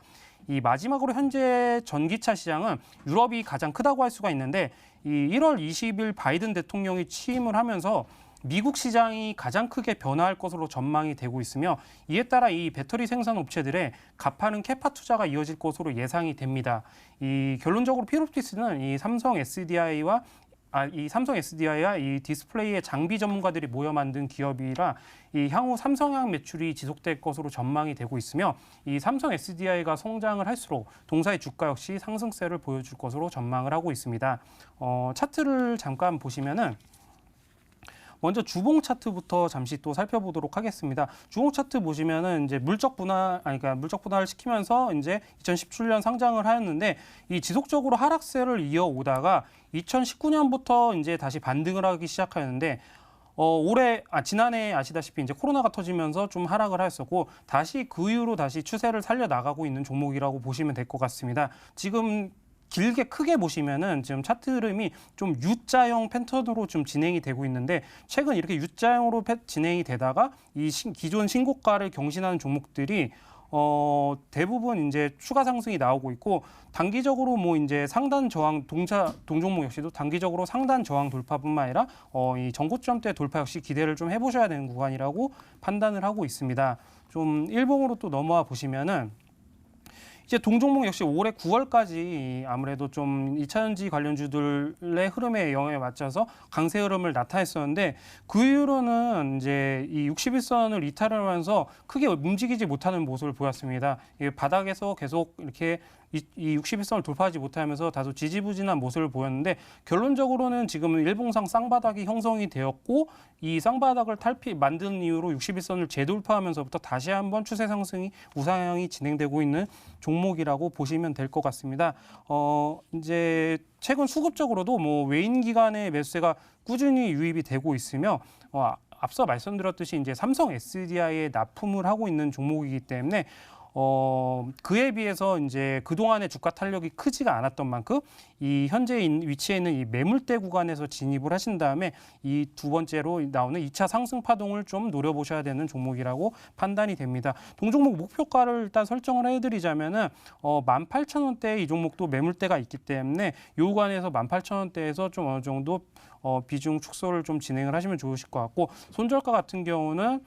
이 마지막으로 현재 전기차 시장은 유럽이 가장 크다고 할 수가 있는데 이 1월 20일 바이든 대통령이 취임을 하면서 미국 시장이 가장 크게 변화할 것으로 전망이 되고 있으며 이에 따라 이 배터리 생산 업체들의 가파른 캐파 투자가 이어질 것으로 예상이 됩니다. 이 결론적으로 필옵틱스는 이 삼성 SDI와 이 삼성 SDI와 이 디스플레이의 장비 전문가들이 모여 만든 기업이라 이 향후 삼성향 매출이 지속될 것으로 전망이 되고 있으며 이 삼성 SDI가 성장을 할수록 동사의 주가 역시 상승세를 보여줄 것으로 전망을 하고 있습니다. 차트를 잠깐 보시면은 먼저 주봉 차트부터 잠시 또 살펴보도록 하겠습니다. 주봉 차트 보시면은 이제 그러니까 물적 분할을 시키면서 이제 2017년 상장을 하였는데 이 지속적으로 하락세를 이어오다가 2019년부터 이제 다시 반등을 하기 시작하였는데 지난해 아시다시피 이제 코로나가 터지면서 좀 하락을 하였었고 다시 그 이후로 다시 추세를 살려 나가고 있는 종목이라고 보시면 될 것 같습니다. 지금 길게 크게 보시면은 지금 차트 흐름이 좀 U자형 패턴으로 좀 진행이 되고 있는데 최근 이렇게 U자형으로 진행이 되다가 이 기존 신고가를 경신하는 종목들이 대부분 이제 추가 상승이 나오고 있고 단기적으로 뭐 이제 상단 저항 동종목 역시도 단기적으로 상단 저항 돌파뿐만 아니라 이 전고점대 돌파 역시 기대를 좀 해보셔야 되는 구간이라고 판단을 하고 있습니다. 좀 일봉으로 또 넘어와 보시면은 이제 동종목 역시 올해 9월까지 아무래도 좀 2차전지 관련주들의 흐름에 영향에 맞춰서 강세 흐름을 나타냈었는데 그 이후로는 이제 이 61선을 이탈을 하면서 크게 움직이지 못하는 모습을 보였습니다. 바닥에서 계속 이렇게 이 61선을 돌파하지 못하면서 다소 지지부진한 모습을 보였는데 결론적으로는 지금은 일봉상 쌍바닥이 형성이 되었고 이 쌍바닥을 만든 이후로 61선을 재돌파하면서부터 다시 한번 추세 상승이 우상향이 진행되고 있는 종목이라고 보시면 될 것 같습니다. 이제 최근 수급적으로도 뭐 외인 기관의 매수세가 꾸준히 유입이 되고 있으며 앞서 말씀드렸듯이 이제 삼성 SDI에 납품을 하고 있는 종목이기 때문에 그에 비해서 이제 그동안의 주가 탄력이 크지가 않았던 만큼 이 현재 위치에 있는 이 매물대 구간에서 진입을 하신 다음에 이 두 번째로 나오는 2차 상승 파동을 좀 노려보셔야 되는 종목이라고 판단이 됩니다. 동종목 목표가를 일단 설정을 해드리자면은 18,000원대에 이 종목도 매물대가 있기 때문에 이 구간에서 18,000원대에서 좀 어느 정도 비중 축소를 좀 진행을 하시면 좋으실 것 같고 손절가 같은 경우는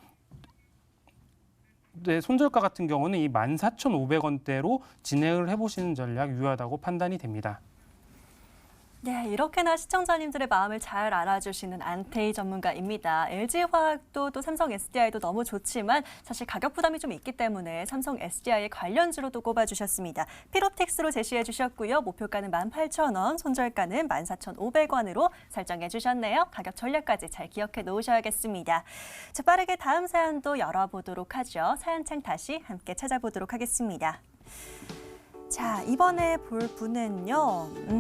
이 14,500원대로 진행을 해보시는 전략 유효하다고 판단이 됩니다. 네, 이렇게나 시청자님들의 마음을 잘 알아주시는 안테이 전문가입니다. LG화학도 또 삼성 SDI도 너무 좋지만 사실 가격 부담이 좀 있기 때문에 삼성 SDI의 관련주로도 꼽아주셨습니다. 피로텍스로 제시해 주셨고요. 목표가는 18,000원, 손절가는 14,500원으로 설정해 주셨네요. 가격 전략까지 잘 기억해 놓으셔야겠습니다. 자, 빠르게 다음 사연도 열어보도록 하죠. 사연창 다시 함께 찾아보도록 하겠습니다. 자, 이번에 볼 분은요.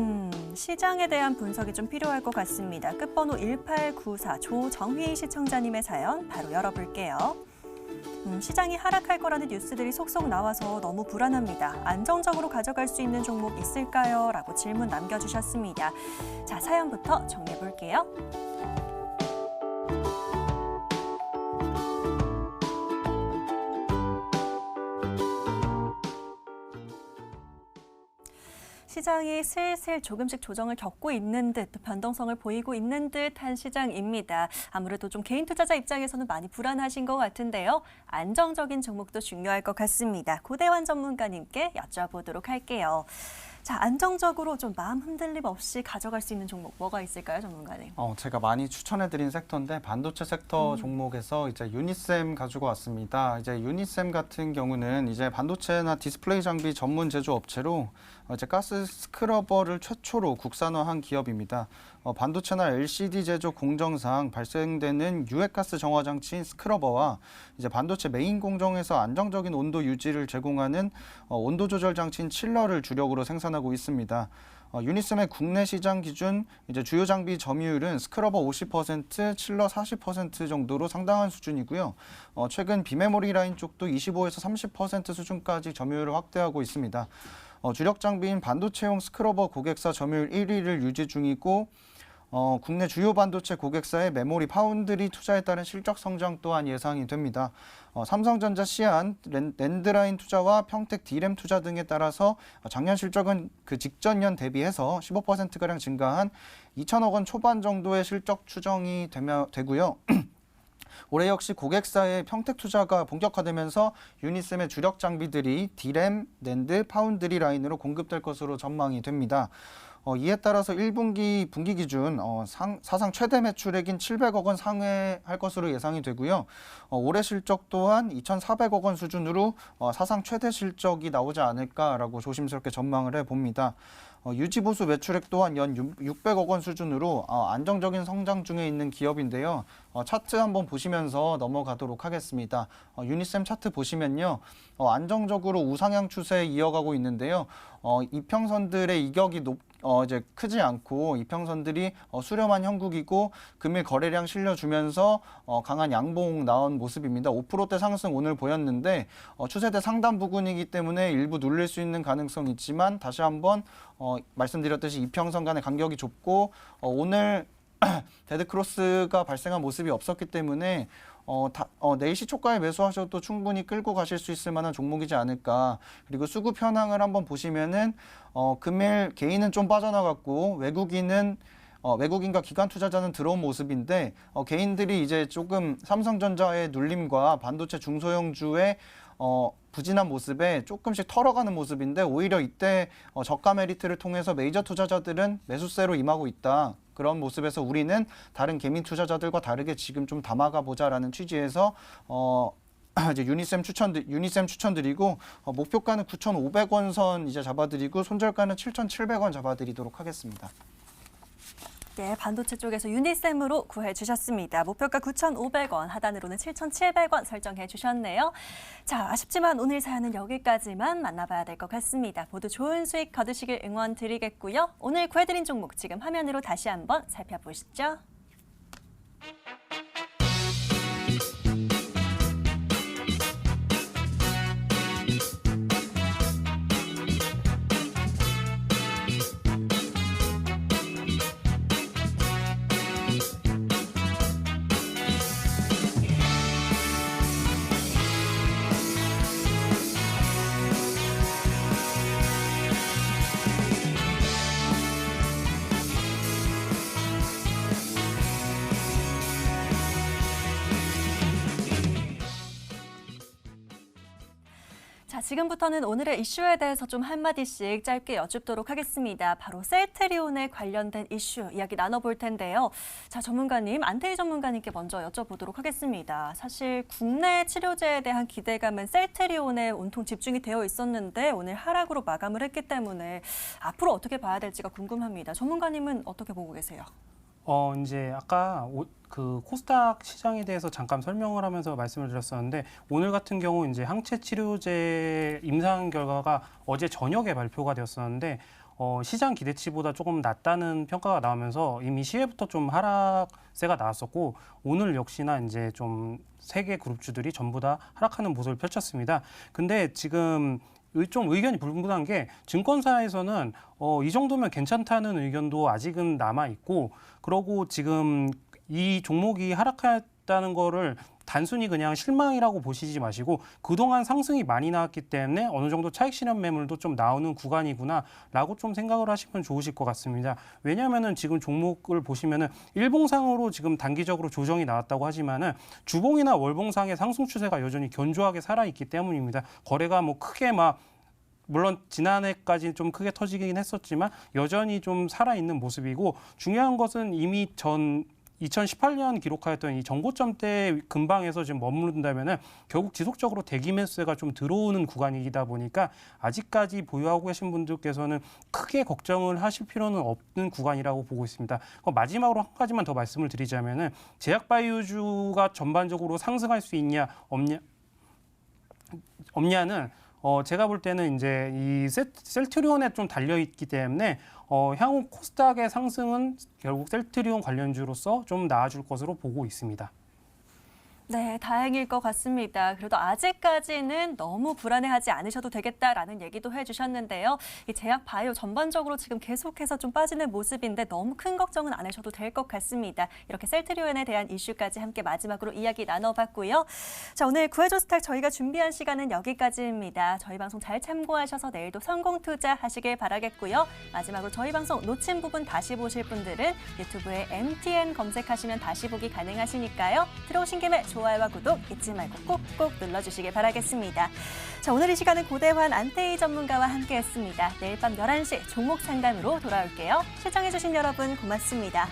시장에 대한 분석이 좀 필요할 것 같습니다. 끝번호 1894 조정휘 시청자님의 사연 바로 열어볼게요. 시장이 하락할 거라는 뉴스들이 속속 나와서 너무 불안합니다. 안정적으로 가져갈 수 있는 종목 있을까요? 라고 질문 남겨주셨습니다. 자, 사연부터 정리해볼게요. 시장이 슬슬 조금씩 조정을 겪고 있는 듯, 또 변동성을 보이고 있는 듯한 시장입니다. 아무래도 좀 개인 투자자 입장에서는 많이 불안하신 것 같은데요. 안정적인 종목도 중요할 것 같습니다. 고대환 전문가님께 여쭤보도록 할게요. 자, 안정적으로 좀 마음 흔들림 없이 가져갈 수 있는 종목 뭐가 있을까요, 전문가님? 제가 많이 추천해드린 섹터인데 반도체 섹터 종목에서 이제 유니셈 가지고 왔습니다. 이제 유니셈 같은 경우는 이제 반도체나 디스플레이 장비 전문 제조 업체로 이제 가스 스크러버를 최초로 국산화한 기업입니다. 반도체나 LCD 제조 공정상 발생되는 유해가스 정화 장치인 스크러버와 이제 반도체 메인 공정에서 안정적인 온도 유지를 제공하는 온도 조절 장치인 칠러를 주력으로 생산하고 있습니다. 유니셈의 국내 시장 기준 이제 주요 장비 점유율은 스크러버 50%, 칠러 40% 정도로 상당한 수준이고요. 최근 비메모리 라인 쪽도 25에서 30% 수준까지 점유율을 확대하고 있습니다. 주력 장비인 반도체용 스크러버 고객사 점유율 1위를 유지 중이고 국내 주요 반도체 고객사의 메모리 파운드리 투자에 따른 실적 성장 또한 예상이 됩니다. 삼성전자 시안, 랜드라인 투자와 평택 D램 투자 등에 따라서 작년 실적은 그 직전년 대비해서 15%가량 증가한 2천억 원 초반 정도의 실적 추정이 되고요. 올해 역시 고객사의 평택 투자가 본격화되면서 유니셈의 주력 장비들이 D램, 낸드, 파운드리 라인으로 공급될 것으로 전망이 됩니다. 이에 따라서 1분기 분기 기준 사상 최대 매출액인 700억 원 상회할 것으로 예상이 되고요. 올해 실적 또한 2,400억 원 수준으로 사상 최대 실적이 나오지 않을까라고 조심스럽게 전망을 해봅니다. 유지보수 매출액 또한 연 600억 원 수준으로 안정적인 성장 중에 있는 기업인데요. 차트 한번 보시면서 넘어가도록 하겠습니다. 유니셈 차트 보시면요. 안정적으로 우상향 추세 이어가고 있는데요. 이평선들의 이격이 이제 크지 않고 이평선들이 수렴한 형국이고 금일 거래량 실려주면서 강한 양봉 나온 모습입니다. 5%대 상승 오늘 보였는데 추세대 상단 부근이기 때문에 일부 눌릴 수 있는 가능성이 있지만 다시 한번 말씀드렸듯이 이평선 간의 간격이 좁고 오늘 데드크로스가 발생한 모습이 없었기 때문에 내일 시초가에 매수하셔도 충분히 끌고 가실 수 있을 만한 종목이지 않을까. 그리고 수급 현황을 한번 보시면은 금일 개인은 좀 빠져나갔고 외국인과 기관 투자자는 들어온 모습인데 개인들이 이제 조금 삼성전자의 눌림과 반도체 중소형주의 부진한 모습에 조금씩 털어가는 모습인데 오히려 이때 저가 메리트를 통해서 메이저 투자자들은 매수세로 임하고 있다. 그런 모습에서 우리는 다른 개민 투자자들과 다르게 지금 좀 담아가 보자라는 취지에서 이제 유니셈 추천드리고 목표가는 9,500원 선 이제 잡아드리고 손절가는 7,700원 잡아드리도록 하겠습니다. 네, 반도체 쪽에서 유니셈으로 구해 주셨습니다. 목표가 9,500원, 하단으로는 7,700원 설정해 주셨네요. 자, 아쉽지만 오늘 사연은 여기까지만 만나봐야 될 것 같습니다. 모두 좋은 수익 거두시길 응원드리겠고요. 오늘 구해드린 종목 지금 화면으로 다시 한번 살펴보시죠. 자, 지금부터는 오늘의 이슈에 대해서 좀 한마디씩 짧게 여쭙도록 하겠습니다. 바로 셀트리온에 관련된 이슈 이야기 나눠볼 텐데요. 자, 전문가님, 안태희 전문가님께 먼저 여쭤보도록 하겠습니다. 사실 국내 치료제에 대한 기대감은 셀트리온에 온통 집중이 되어 있었는데 오늘 하락으로 마감을 했기 때문에 앞으로 어떻게 봐야 될지가 궁금합니다. 전문가님은 어떻게 보고 계세요? 이제 아까 그 코스닥 시장에 대해서 잠깐 설명을 하면서 말씀을 드렸었는데 오늘 같은 경우 이제 항체 치료제 임상 결과가 어제 저녁에 발표가 되었었는데 시장 기대치보다 조금 낮다는 평가가 나오면서 이미 시에부터 좀 하락세가 나왔었고 오늘 역시나 이제 좀 세 개 그룹주들이 전부 다 하락하는 모습을 펼쳤습니다. 근데 지금 좀 의견이 불분분한 게 증권사에서는 이 정도면 괜찮다는 의견도 아직은 남아 있고 그러고 지금 이 종목이 하락했다는 거를 단순히 그냥 실망이라고 보시지 마시고 그동안 상승이 많이 나왔기 때문에 어느 정도 차익 실현 매물도 좀 나오는 구간이구나라고 좀 생각을 하시면 좋으실 것 같습니다. 왜냐하면은 지금 종목을 보시면은 일봉상으로 지금 단기적으로 조정이 나왔다고 하지만은 주봉이나 월봉상의 상승 추세가 여전히 견조하게 살아 있기 때문입니다. 거래가 뭐 크게 물론 지난해까지 좀 크게 터지긴 했었지만 여전히 좀 살아있는 모습이고 중요한 것은 이미 2018년 기록하였던 이 정고점대 근방에서 지금 머무른다면은 결국 지속적으로 대기 매수세가 좀 들어오는 구간이다 보니까 아직까지 보유하고 계신 분들께서는 크게 걱정을 하실 필요는 없는 구간이라고 보고 있습니다. 마지막으로 한 가지만 더 말씀을 드리자면은 제약바이오주가 전반적으로 상승할 수 있냐 없냐는 제가 볼 때는 이제 이 셀트리온에 좀 달려 있기 때문에 향후 코스닥의 상승은 결국 셀트리온 관련주로서 좀 나아질 것으로 보고 있습니다. 네, 다행일 것 같습니다. 그래도 아직까지는 너무 불안해하지 않으셔도 되겠다라는 얘기도 해주셨는데요. 이 제약 바이오 전반적으로 지금 계속해서 좀 빠지는 모습인데 너무 큰 걱정은 안 하셔도 될 것 같습니다. 이렇게 셀트리온에 대한 이슈까지 함께 마지막으로 이야기 나눠봤고요. 자, 오늘 구해줘 스탁 저희가 준비한 시간은 여기까지입니다. 저희 방송 잘 참고하셔서 내일도 성공 투자하시길 바라겠고요. 마지막으로 저희 방송 놓친 부분 다시 보실 분들은 유튜브에 MTN 검색하시면 다시 보기 가능하시니까요. 들어오신 김에 좋은 좋아요와 구독 잊지 말고 꼭꼭 눌러주시길 바라겠습니다. 자, 오늘 이 시간은 고대환 안태희 전문가와 함께했습니다. 내일 밤 11시 종목 상담으로 돌아올게요. 시청해주신 여러분 고맙습니다.